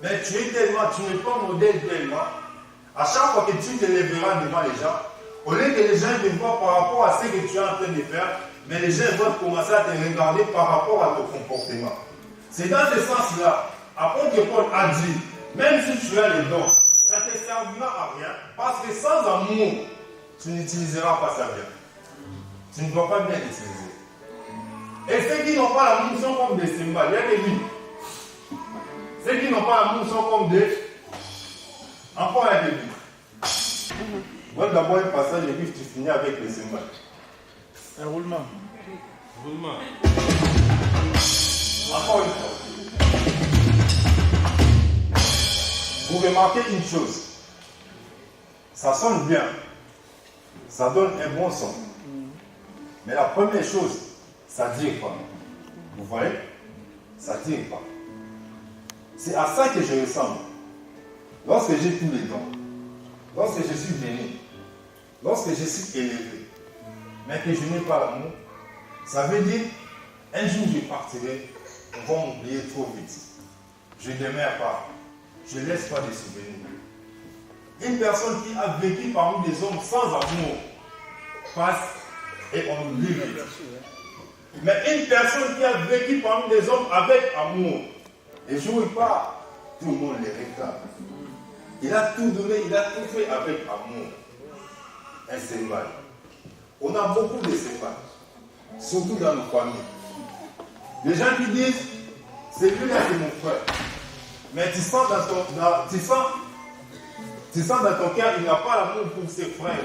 Speaker 13: Mais tu n'es pas modèle tellement. À chaque fois que tu te lèveras devant les gens, au lieu que les gens te voient par rapport à ce que tu es en train de faire, mais les gens vont commencer à te regarder par rapport à ton comportement. C'est dans ce sens-là, apôtre Paul a dit, même si tu as les dons, ça ne te servira à rien, parce que sans amour, tu n'utiliseras pas ça bien. Tu ne vas pas bien l'utiliser. Et ceux qui n'ont pas l'amour sont comme des cymbales. Il y a des vies. Ceux qui n'ont pas l'amour sont comme des... Encore il y a des vies. Moi d'abord un passage et puis tu finis avec les cymbales.
Speaker 12: Un roulement.
Speaker 13: Roulement. Encore une fois. Vous remarquez une chose. Ça sonne bien. Ça donne un bon son. Mais la première chose, ça ne tire pas. Vous voyez? Ça ne tire pas. C'est à ça que je ressemble. Lorsque j'ai tous les dons, lorsque je suis béni, lorsque je suis élevé, mais que je n'ai pas l'amour, ça veut dire, un jour je partirai, on va m'oublier trop vite. Je ne demeure pas. Je ne laisse pas de souvenirs. Une personne qui a vécu parmi des hommes sans amour passe et on oublie vite. Mais une personne qui a vécu parmi des hommes avec amour, et je ne pas, tout le monde les réclame. Il a tout donné, il a tout fait avec amour. Un symbole. On a beaucoup de symboles, surtout dans nos familles. Les gens qui disent, c'est lui-là, c'est mon frère. Mais tu sens dans ton cœur, il n'a pas l'amour pour ses frères.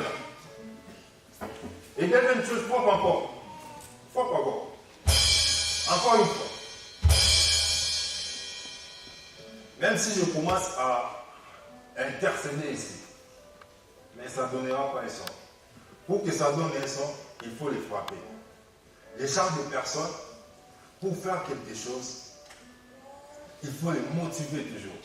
Speaker 13: Et deuxième chose, frappe encore. Frappe encore. Encore une fois. Même si je commence à intercéder ici, mais ça ne donnera pas un son. Pour que ça donne un son, il faut les frapper. Les genres de personnes, pour faire quelque chose, il faut les motiver toujours.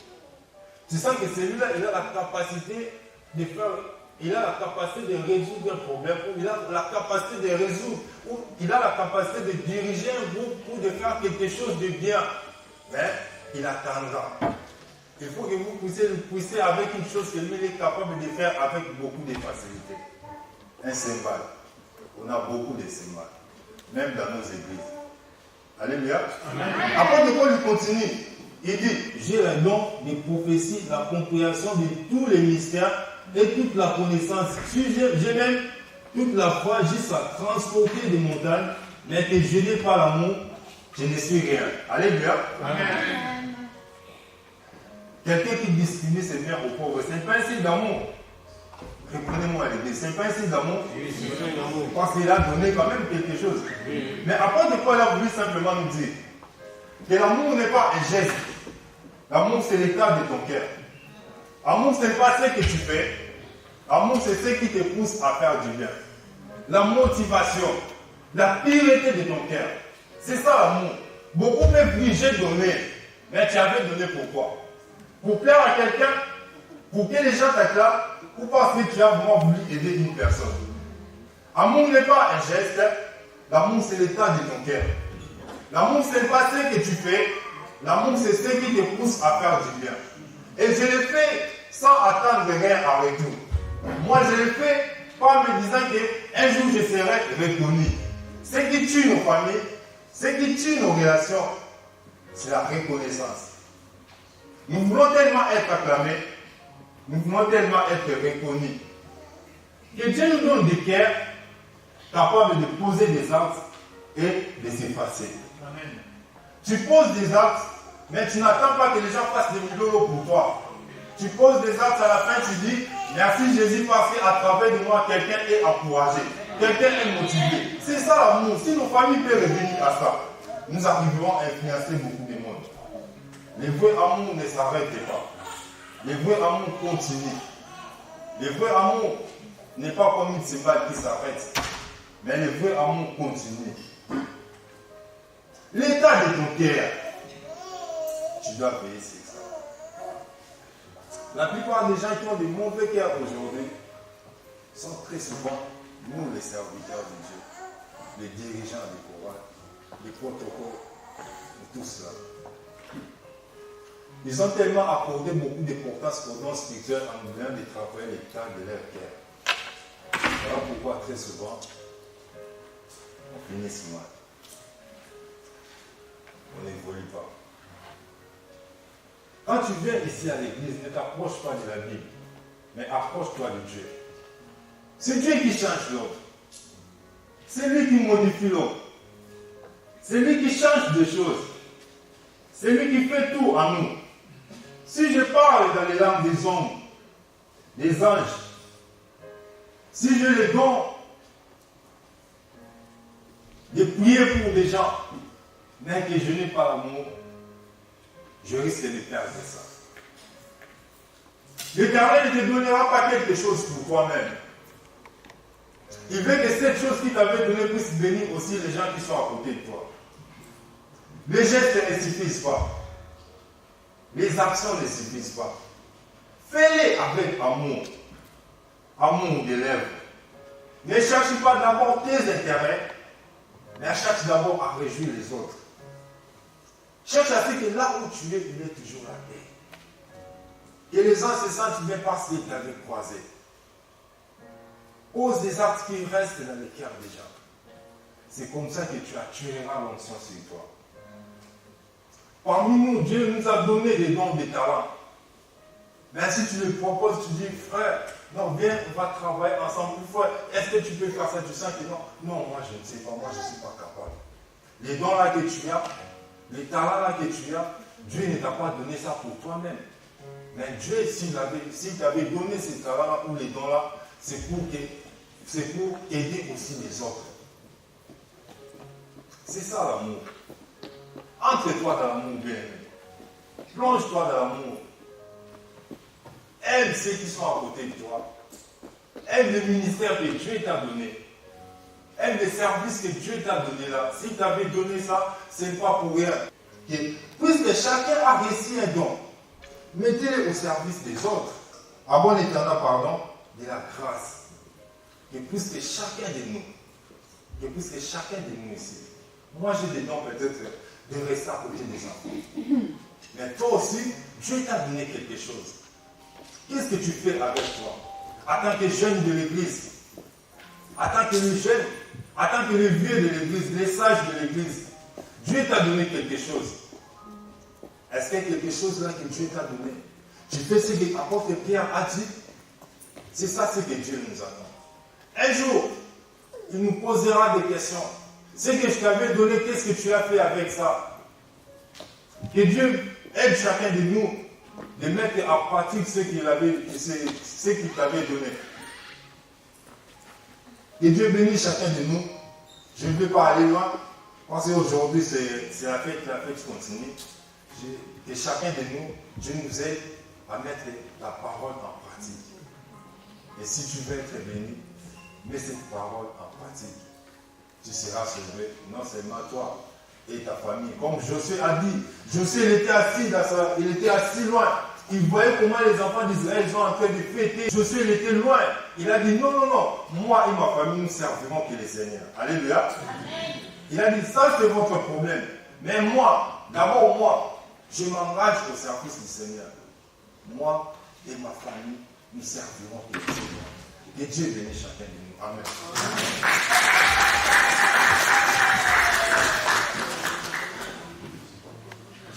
Speaker 13: Tu sens que celui-là, il a la capacité de faire, il a la capacité de résoudre un problème, ou il a la capacité de résoudre, ou il a la capacité de diriger un groupe ou de faire quelque chose de bien. Mais il attendra. Il faut que vous puissiez le pousser avec une chose que lui est capable de faire avec beaucoup de facilité. Un symbole. On a beaucoup de symboles, même dans nos églises. Alléluia. Après, de quoi il continue? Il dit, j'ai le don de prophétie, la compréhension de tous les mystères et toute la connaissance. J'ai même toute la foi jusqu'à transporter des montagnes, mais que je n'ai pas l'amour, je ne suis rien. Alléluia. Amen. Quelqu'un qui distribue ses biens aux pauvres, ce n'est pas un signe d'amour. Répondez-moi à l'église, ce n'est pas un signe d'amour. Parce qu'il a donné quand même quelque chose. Mais après de quoi il a voulu simplement nous dire que l'amour n'est pas un geste. L'amour, c'est l'état de ton cœur. L'amour, ce n'est pas ce que tu fais. L'amour, c'est ce qui te pousse à faire du bien. La motivation, la pureté de ton cœur. C'est ça l'amour. Beaucoup peuvent dire j'ai donné. Mais tu avais donné pourquoi? Pour plaire à quelqu'un? Pour que les gens t'acclament? Ou parce que tu as vraiment voulu aider une personne? L'amour n'est pas un geste. L'amour, c'est l'état de ton cœur. L'amour, ce n'est pas ce que tu fais. L'amour, c'est ce qui te pousse à faire du bien. Et je le fais sans attendre rien en retour. Moi, je le fais pas en me disant qu'un jour je serai reconnu. Ce qui tue nos familles, ce qui tue nos relations, c'est la reconnaissance. Nous voulons tellement être acclamés, nous voulons tellement être reconnus, que Dieu nous donne des cœurs capables de poser des actes et de s'effacer. Amen. Tu poses des actes, mais tu n'attends pas que les gens fassent des millions pour toi. Tu poses des actes, à la fin tu dis merci Jésus parce qu'à travers de moi quelqu'un est encouragé, quelqu'un est motivé. C'est ça l'amour. Si nos familles peuvent revenir à ça, nous arriverons à influencer beaucoup de monde. Le vrai amour ne s'arrête pas. Le vrai amour continue. Le vrai amour n'est pas comme une cymbale qui s'arrête, mais le vrai amour continue. L'état de ton cœur, tu dois veiller sur ça. La plupart des gens qui ont des mauvais cœurs aujourd'hui sont très souvent nous les serviteurs de Dieu, les dirigeants du pouvoir, les protocoles, et tout cela. Ils ont tellement accordé beaucoup d'importance aux dons spirituels en oubliant de travailler l'état de leur cœur. Voilà pourquoi très souvent, on finit si mal. On n'évolue pas. Quand tu viens ici à l'église, ne t'approche pas de la Bible, mais approche-toi de Dieu. C'est Dieu qui change l'autre. C'est lui qui modifie l'autre. C'est lui qui change des choses. C'est lui qui fait tout en nous. Si je parle dans les langues des hommes, des anges, si j'ai le don de prier pour des gens, mais que je n'ai pas l'amour, je risque de perdre ça. L'Éternel ne te donnera pas quelque chose pour toi-même. Il veut que cette chose qu'il t'avait donnée puisse bénir aussi les gens qui sont à côté de toi. Les gestes ne suffisent pas. Les actions ne suffisent pas. Fais-les avec amour. Amour des lèvres. Ne cherche pas d'abord tes intérêts, mais cherche d'abord à réjouir les autres. Cherche à ce que là où tu es, il est toujours la paix. Que les gens se sentent bien parce qu'ils t'avaient croisé. Pose des actes qui restent dans le cœur des gens. C'est comme ça que tu attireras l'onction sur toi. Parmi nous, Dieu nous a donné des dons, des talents. Mais si tu le proposes, tu dis, frère, non, viens, on va travailler ensemble. Frère, est-ce que tu peux faire ça? Tu sens que non. Non, moi je ne sais pas, moi je ne suis pas capable. Les dons là que tu as, les talents là que tu as, Dieu ne t'a pas donné ça pour toi-même. Mais Dieu, s'il t'avait donné ces talents-là ou les dons-là, c'est pour aider aussi les autres. C'est ça l'amour. Entre-toi dans l'amour, bien-aimé. Plonge-toi dans l'amour. Aime ceux qui sont à côté de toi. Aime le ministère que Dieu t'a donné. Aime les services que Dieu t'a donné là. S'il t'avait donné ça, ce n'est pas pour rien. Puisque chacun a reçu un don, mettez-le au service des autres. À bon éternel, pardon, de la grâce. Que puisque chacun de nous ici, moi j'ai des dons peut-être de rester à côté des enfants. Mais toi aussi, Dieu t'a donné quelque chose. Qu'est-ce que tu fais avec toi? En tant que jeune de l'église, en tant que jeune, en tant que le vieux de l'église, les sages de l'église, Dieu t'a donné quelque chose. Est-ce qu'il y a quelque chose là que Dieu t'a donné? Tu fais ce que l'apôtre Pierre a dit? C'est ça ce que Dieu nous attend. Un jour, il nous posera des questions. Ce que je t'avais donné, qu'est-ce que tu as fait avec ça? Que Dieu aide chacun de nous de mettre en pratique ce qu'il t'avait donné. Que Dieu bénisse chacun de nous. Je ne vais pas aller loin, parce qu'aujourd'hui c'est la fête continue. Que chacun de nous, Dieu nous aide à mettre la parole en pratique. Et si tu veux être béni, mets cette parole en pratique. Tu seras sauvé, non seulement toi et ta famille. Comme Josué a dit, Josué il était assis loin. Il voyait comment les enfants d'Israël sont en train de fêter. Josué, il était loin. Il a dit non, moi et ma famille, nous servirons que le Seigneur. Alléluia. Amen. Il a dit, ça c'est votre problème. Mais moi, d'abord moi, je m'engage au service du Seigneur. Moi et ma famille, nous servirons que le Seigneur. Que Dieu bénisse chacun de nous. Amen.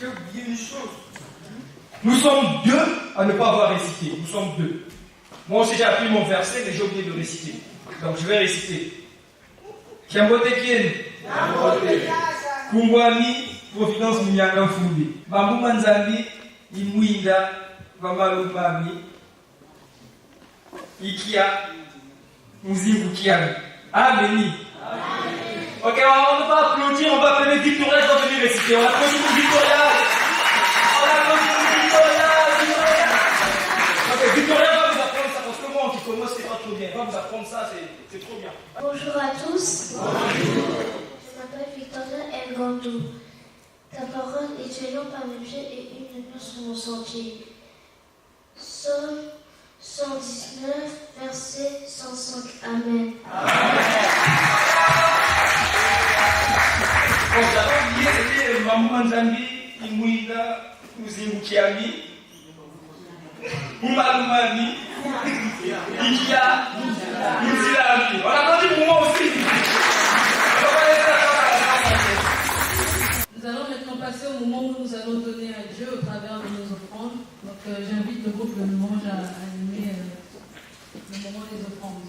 Speaker 7: J'ai oublié une chose. Nous sommes deux à ne pas avoir récité. Nous sommes deux. Moi aussi j'ai appris mon verset, mais j'ai oublié de réciter. Donc je vais réciter. Kiambotekien. Kumbwami, Providence Minyanga Fundi. Bambu Manzambi, Imwinda, Vamalumami, Ikia, Muzimu Kiami. Amen. Ok, on ne va pas applaudir, on va appeler Victoria, je vais venir réciter. On applaudit pour Victoria. On applaudit pour Victoria. Ok, Victoria va vous apprendre ça, parce que moi, qui commence, c'est pas trop bien. Elle va vous apprendre ça, c'est trop bien.
Speaker 11: Bonjour à tous. Bonjour. Je m'appelle Victoria Ngandou. Ta parole est une lampe à mes pieds et une lumière sur mon sentier. Psaume 119, verset 105. Amen.
Speaker 7: Bon, j'avais oublié, c'était Maman Zambi, Imouida, Ouzimu Kiami, Oumalumami, Ikia, Ouzilami. On a entendu pour moi aussi.
Speaker 3: Nous allons maintenant passer au moment où nous allons donner à Dieu au travers de nos offrandes. Donc j'invite le groupe Le Louange à animer le moment des offrandes.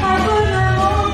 Speaker 14: Abonnement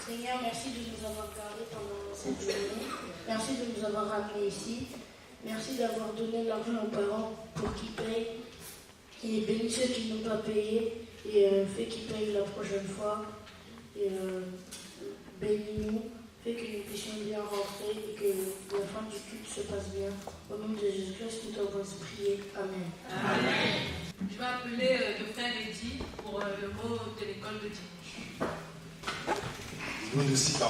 Speaker 11: Seigneur, merci de nous avoir gardés pendant cette journée. Merci de nous avoir ramenés ici. Merci d'avoir donné l'argent aux parents pour qu'ils payent. Et bénis ceux qui n'ont pas payé et fais qu'ils payent la prochaine fois. Et bénis-nous, fais que nous puissions bien rentrer et que la fin du culte se passe bien. Au nom de Jésus-Christ, nous t'avons prié. Amen.
Speaker 3: Amen. Je vais appeler le frère Eddy pour le mot de l'école de dimanche.
Speaker 13: Nous nous citons.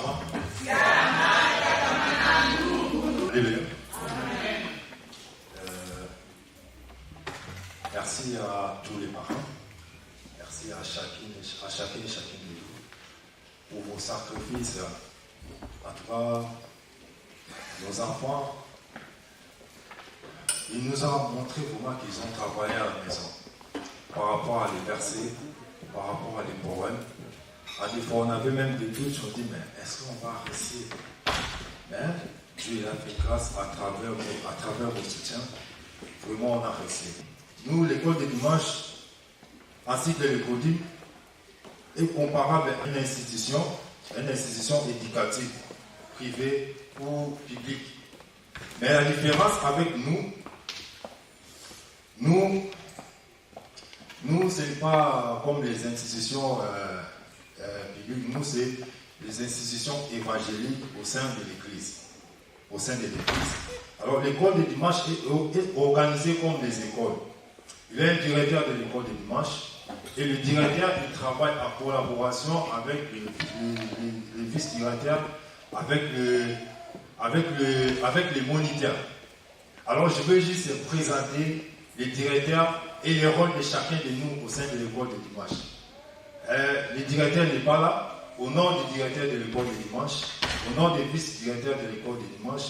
Speaker 13: Alléluia. Merci à tous les parents. Merci à chacune et chacun de vous pour vos sacrifices. En tout cas, nos enfants, ils nous ont montré comment qu'ils ont travaillé à la maison par rapport à les versets, par rapport à les poèmes. À des fois, on avait même des doutes, on dit, mais est-ce qu'on va réussir? Mais Dieu a fait grâce à travers vos soutiens. Vraiment, on a réussi. Nous, l'école de dimanche, ainsi que l'école est comparable à une institution éducative, privée ou publique. Mais la différence avec nous, ce n'est pas comme les institutions publiques, nous, c'est les institutions évangéliques au sein de l'Église. Alors, l'école de dimanche est organisée comme les écoles. Il y a un directeur de l'école de dimanche et le directeur, il travaille en collaboration avec les vice-directeurs, avec les moniteurs. Alors, je veux juste présenter les directeurs et les rôles de chacun de nous au sein de l'école de dimanche. Le directeur n'est pas là. Au nom du directeur de l'école de dimanche, au nom des vice-directeurs de l'école de dimanche,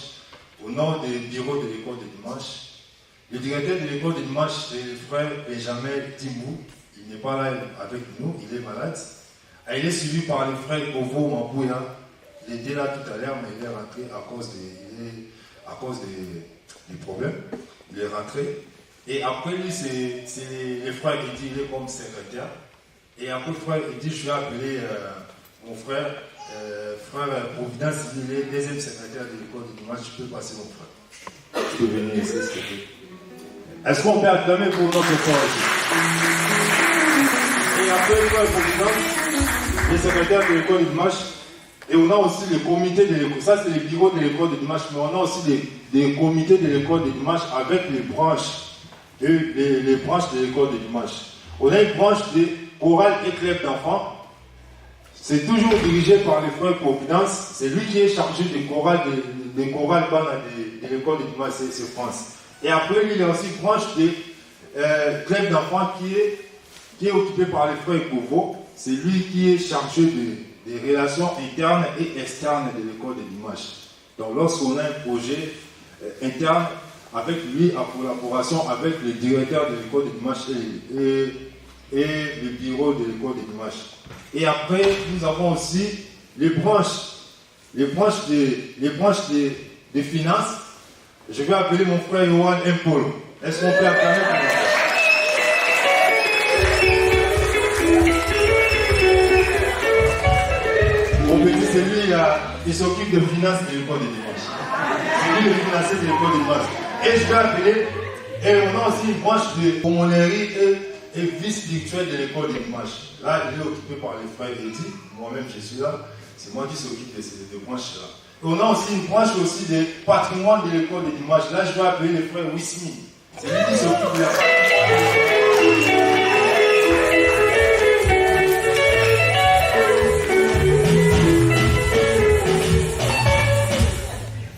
Speaker 13: au nom des bureaux de l'école de dimanche, le directeur de l'école de dimanche, c'est le frère Benjamin Timbou. Il n'est pas là avec nous, il est malade. Et il est suivi par le frère Ovo Mambouya. Il était là tout à l'heure, mais il est rentré à cause des problèmes. Il est rentré. Et après lui, c'est le frère qui dit, il est comme secrétaire. Et après, le frère, il dit, je vais appeler mon frère, frère Providence, il est deuxième secrétaire de l'école de dimanche. Je peux passer mon frère. Tu peux venir ici, s'il te plaît. Est-ce qu'on peut acclamer pour notre frère ici? Et après, le frère Providence, le secrétaire de l'école de dimanche. Et on a aussi le comité de l'école. Ça, c'est le bureau de l'école de dimanche. Mais on a aussi des comités de l'école de dimanche avec les branches. Les branches de l'école de dimanche. On a une branche de chorale et club d'enfants. C'est toujours dirigé par le frère Providence. C'est lui qui est chargé des chorales de l'école de dimanche, c'est France. Et après, lui, il y a aussi une branche de club d'enfants qui est occupé par le frère Kovo. C'est lui qui est chargé des relations internes et externes de l'école de dimanche. Donc, lorsqu'on a un projet interne, avec lui, en collaboration avec le directeur de l'école de dimanche et le bureau de l'école de dimanche. Et après, nous avons aussi les branches de finances. Je vais appeler mon frère Johan Impol. Est-ce qu'on peut acclamer pour moi? Mon petit, c'est lui qui s'occupe de finances de l'école de dimanche. C'est lui le financier de l'école de dimanche. Et je vais appeler, et on a aussi une branche de commonerie et vice-spirituel de l'école de dimanche. Là, il est occupé par les frères Eddy. Moi-même, je suis là. C'est moi qui s'occupe de ces deux branches-là. Et on a aussi une branche aussi de patrimoine de l'école de dimanche. Là, je vais appeler le frère Wismi. C'est lui qui s'occupe de la patrimoine.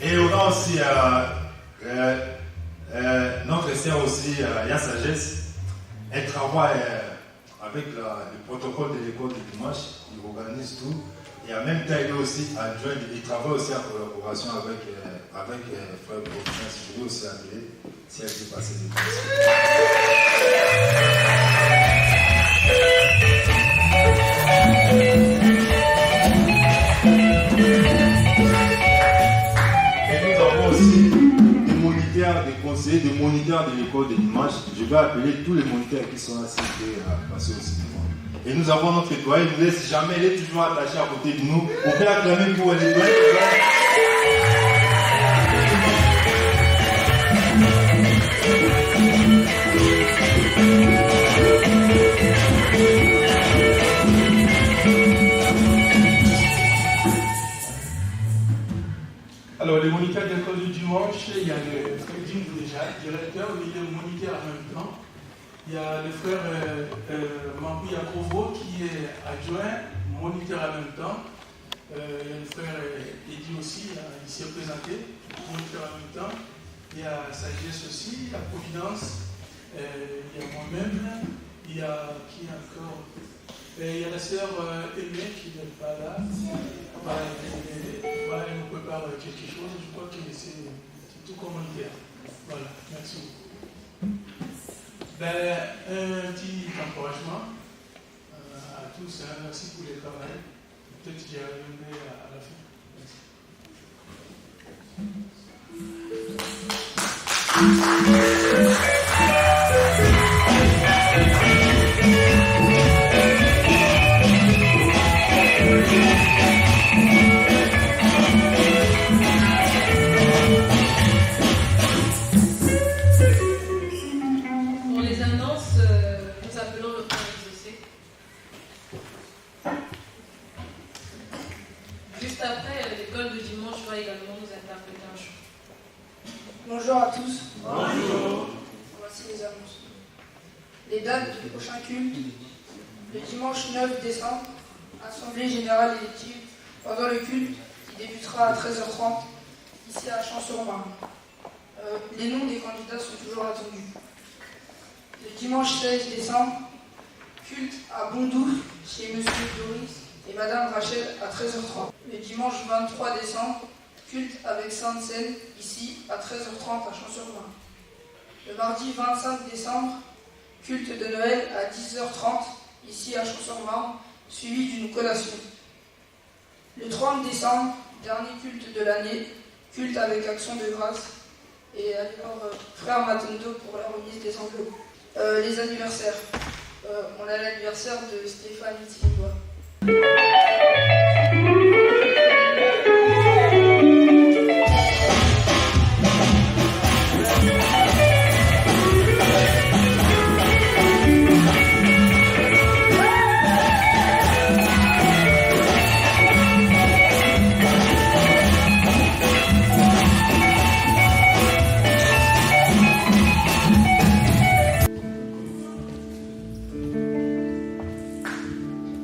Speaker 13: Et on a aussi notre sœur aussi, Yann Sagesse. Elle travaille avec le protocole de l'école de dimanche. Il organise tout. Et en même temps, il est aussi adjoint. Il travaille aussi en collaboration avec frère Providence. Je vais aussi appeler si elle peut passer des questions. Des conseillers, des moniteurs de l'école de dimanche. Je vais appeler tous les moniteurs qui sont là, s'ils peuvent passer aussi devant. Et nous avons notre étoile, il ne laisse jamais, elle est toujours attachée à côté de nous. On peut acclamer pour l'étoile.
Speaker 4: Alors, les moniteurs d'école du dimanche, il y a le frère Jim déjà, directeur, mais il est moniteur en même temps. Il y a le frère Mambou Yakovo qui est adjoint, moniteur en même temps. Il y a le frère Eddy aussi, il s'est présenté, moniteur en même temps. Il y a Sagesse aussi, il y a Providence, il y a moi-même, il y a qui encore? Il y a la sœur Aimée qui n'est pas là. Voilà, elle nous prépare quelque chose. Je crois que c'est tout communautaire. Voilà, merci beaucoup. Un petit encouragement à tous. Merci pour le travail. Peut-être j'y reviendrai à la fin.
Speaker 3: Pour les annonces, nous appelons le frère exaucé. Juste après, l'école de dimanche va également nous interpréter un chant.
Speaker 10: Bonjour à tous.
Speaker 3: Bonjour.
Speaker 10: Voici les annonces. Les dates du prochain culte. Le dimanche 9 décembre, Assemblée Générale élective pendant le culte qui débutera à 13h30 ici à Champs-sur-Marne. Les noms des candidats sont toujours attendus. Le dimanche 16 décembre, culte à Bondouf chez Monsieur Doris et Madame Rachel à 13h30. Le dimanche 23 décembre, culte avec Sainte Seine ici à 13h30 à Champs-sur-Marne. Le mardi 25 décembre, culte de Noël à 10h30 ici à Champs-sur-Marne, suivi d'une collation. Le 30 décembre, dernier culte de l'année, culte avec action de grâce et alors frère Matondo pour la remise des enveloppes. Les anniversaires. On a l'anniversaire de Stéphane Tilbois.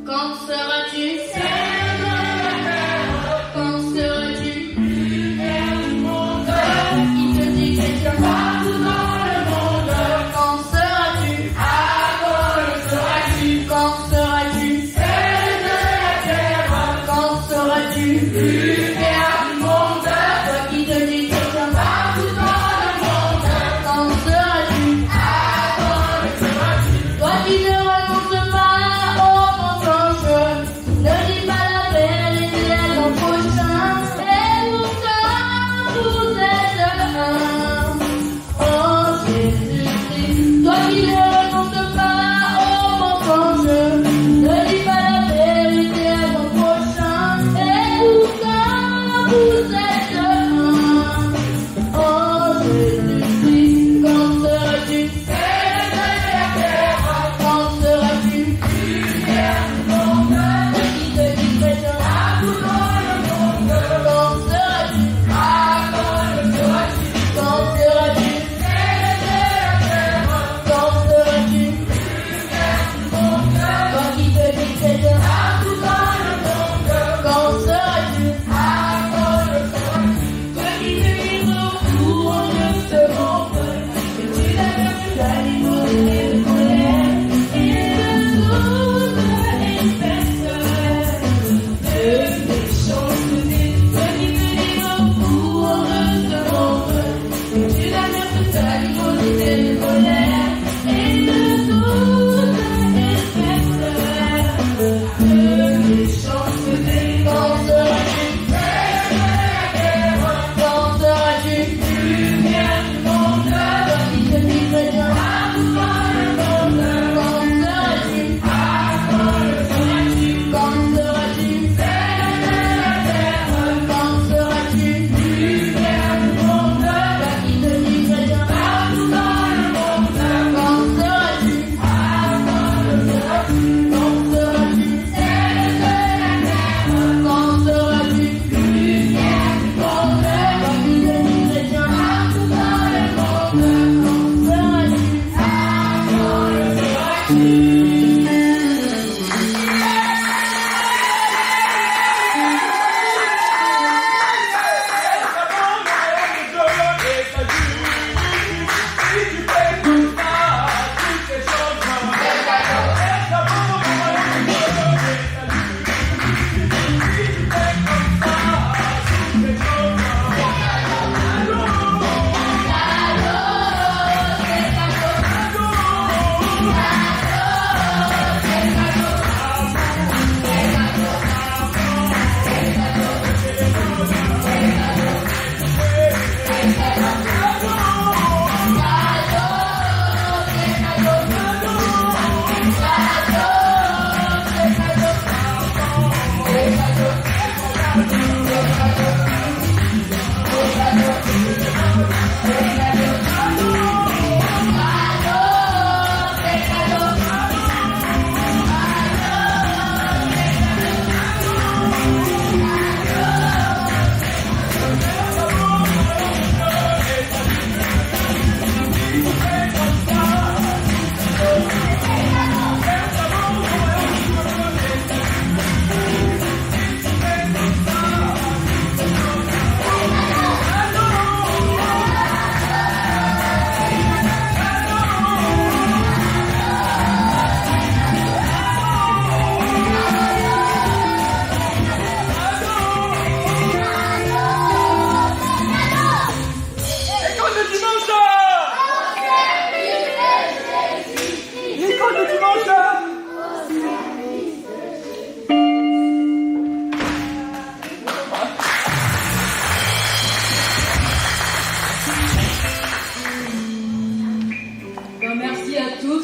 Speaker 11: Quand seras-tu?
Speaker 14: Ne dis pas la vérité à ton prochain. Et pourtant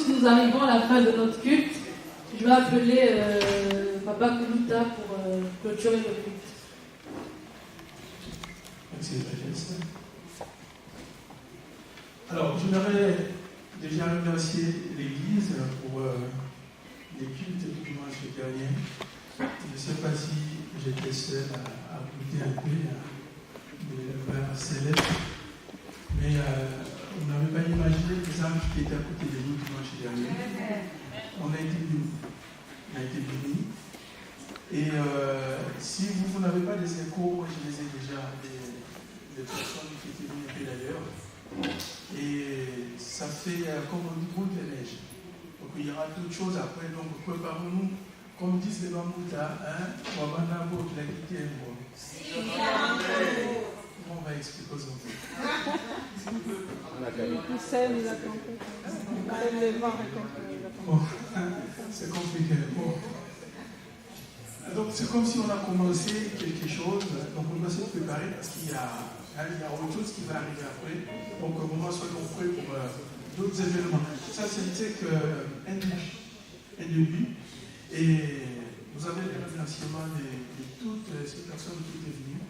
Speaker 3: Nous arrivons à la fin de notre culte. Je vais appeler Papa Koulouta pour clôturer le culte.
Speaker 4: Merci, Frère. Alors, je voudrais déjà remercier l'Église pour les cultes du dimanche dernier. Je ne sais pas si j'étais seul à goûter un peu de la céleste, mais on n'avait pas imaginé les âmes qui étaient à côté de nous dimanche dernier. On a été bénis. Et si vous n'avez pas des échos, moi je les ai déjà, des personnes qui étaient venues un peu d'ailleurs. Et ça fait comme on dit, boule de neige. Donc il y aura d'autres choses après. Donc préparons-nous, comme disent les Bamouta, on va expliquer aux enfants. Bon, c'est compliqué. Bon. Donc c'est comme si on a commencé quelque chose, donc on doit se préparer parce qu'il y a autre chose qui va arriver après. Donc au moment soyons prêts pour d'autres événements. Ça c'était un début. Et vous avez les remerciements de toutes ces personnes qui étaient venues.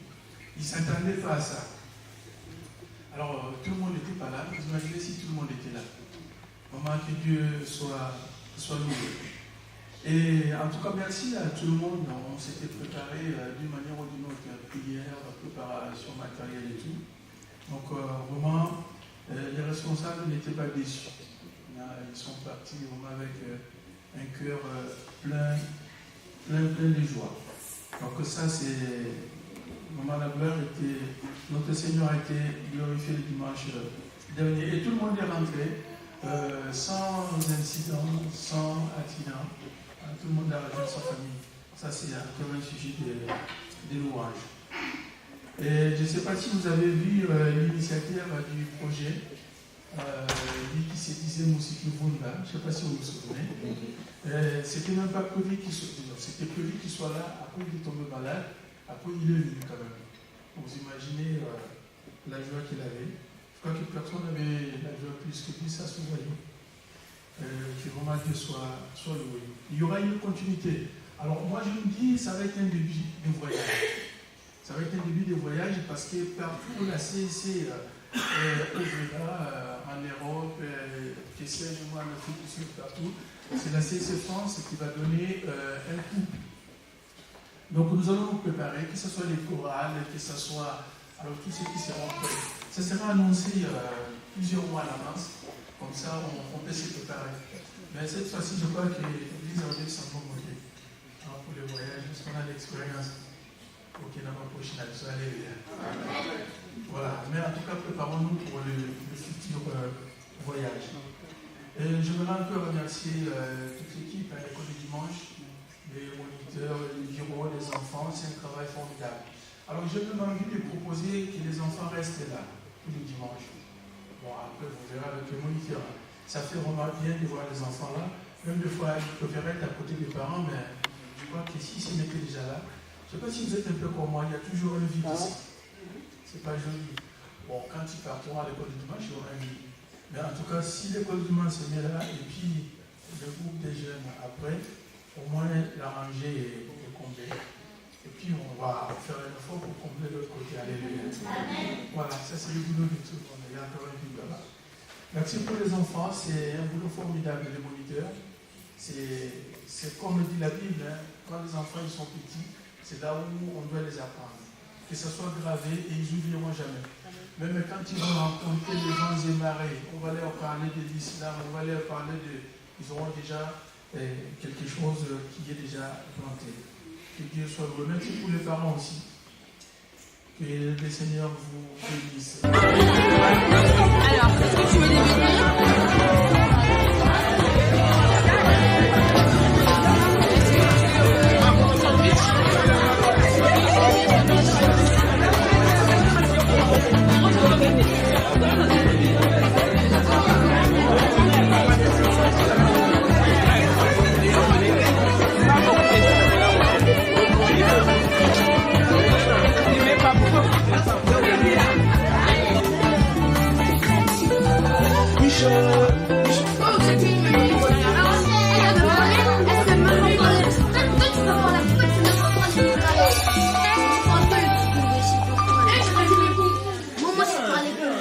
Speaker 4: Ils ne s'attendaient pas à ça. Alors tout le monde n'était pas là. Vous imaginez si tout le monde était là. Maman, que Dieu soit loué. Et en tout cas, merci à tout le monde. On s'était préparé d'une manière ou d'une autre, prière, préparation matérielle et tout. Donc vraiment, les responsables n'étaient pas déçus. Ils sont partis vraiment avec un cœur plein de joie. Donc ça, c'est vraiment la gloire était, notre Seigneur a été glorifié le dimanche dernier. Et tout le monde est rentré sans incident, sans accident. Tout le monde a rejoint sa famille. Ça, c'est un sujet des louanges. Et je ne sais pas si vous avez vu l'initiateur du projet, lui qui se disait Moussiki Vunda. Je ne sais pas si vous vous souvenez. C'était même pas prévu qu'il soit là. C'était prévu qu'il soit là. Après, il est tombé malade. Après, il est venu quand même. Vous imaginez la joie qu'il avait. Je crois que personne n'avait la joie plus que lui, ça se voyait. Que vraiment Dieu soit loué. Il y aura une continuité. Alors moi je me dis, ça va être un début de voyage. Ça va être un début de voyage parce que partout la CEC œuvrera en Europe, que sais-je moi, en Afrique du Sud, partout. C'est la CEC France qui va donner un coup. Donc nous allons nous préparer, que ce soit les chorales, que ce soit alors tous ceux qui seront prêts. Ça sera annoncé plusieurs mois à l'avance. Comme ça, on peut se préparer. Mais cette fois-ci, je crois que l'Église a dit que ça va monter pour le voyage, parce qu'on a l'expérience. Ok, dans ma prochaine année, ça va aller bien. Voilà. Mais en tout cas, préparons-nous pour le futur voyage. Et je voudrais encore remercier toute l'équipe à l'école du dimanche, les moniteurs, les bureaux, les enfants. C'est un travail formidable. Alors, j'ai même envie de proposer que les enfants restent là, tous les dimanches. Bon, après, vous verrez avec les moniteurs. Ça fait vraiment bien de voir les enfants là. Même des fois, ils préfèrent être à côté des parents, mais je crois que si ils étaient déjà là, je ne sais pas si vous êtes un peu comme moi, il y a toujours un vide ici. C'est pas joli. Bon, quand ils partiront à l'école du dimanche, il y aura un vide. Mais en tout cas, si l'école du dimanche se met là, et puis le groupe des jeunes après, au moins la rangée est comblée. Et puis on va faire un effort pour combler l'autre côté. Alléluia. Voilà, ça c'est le boulot de tout le monde. Il y a encore une Bible là-bas. Merci pour les enfants, c'est un boulot formidable, les moniteurs. C'est comme le dit la Bible, hein, quand les enfants ils sont petits, c'est là où on doit les apprendre. Que ça soit gravé et ils n'oublieront jamais. Même quand ils vont rencontrer les gens émarrés, on va leur parler de l'islam, on va leur parler de... Ils auront déjà quelque chose qui est déjà planté. Que Dieu soit heureux. Merci pour les parents aussi. Que le Seigneur vous bénisse.
Speaker 14: Alors, est-ce que tu veux des bénis?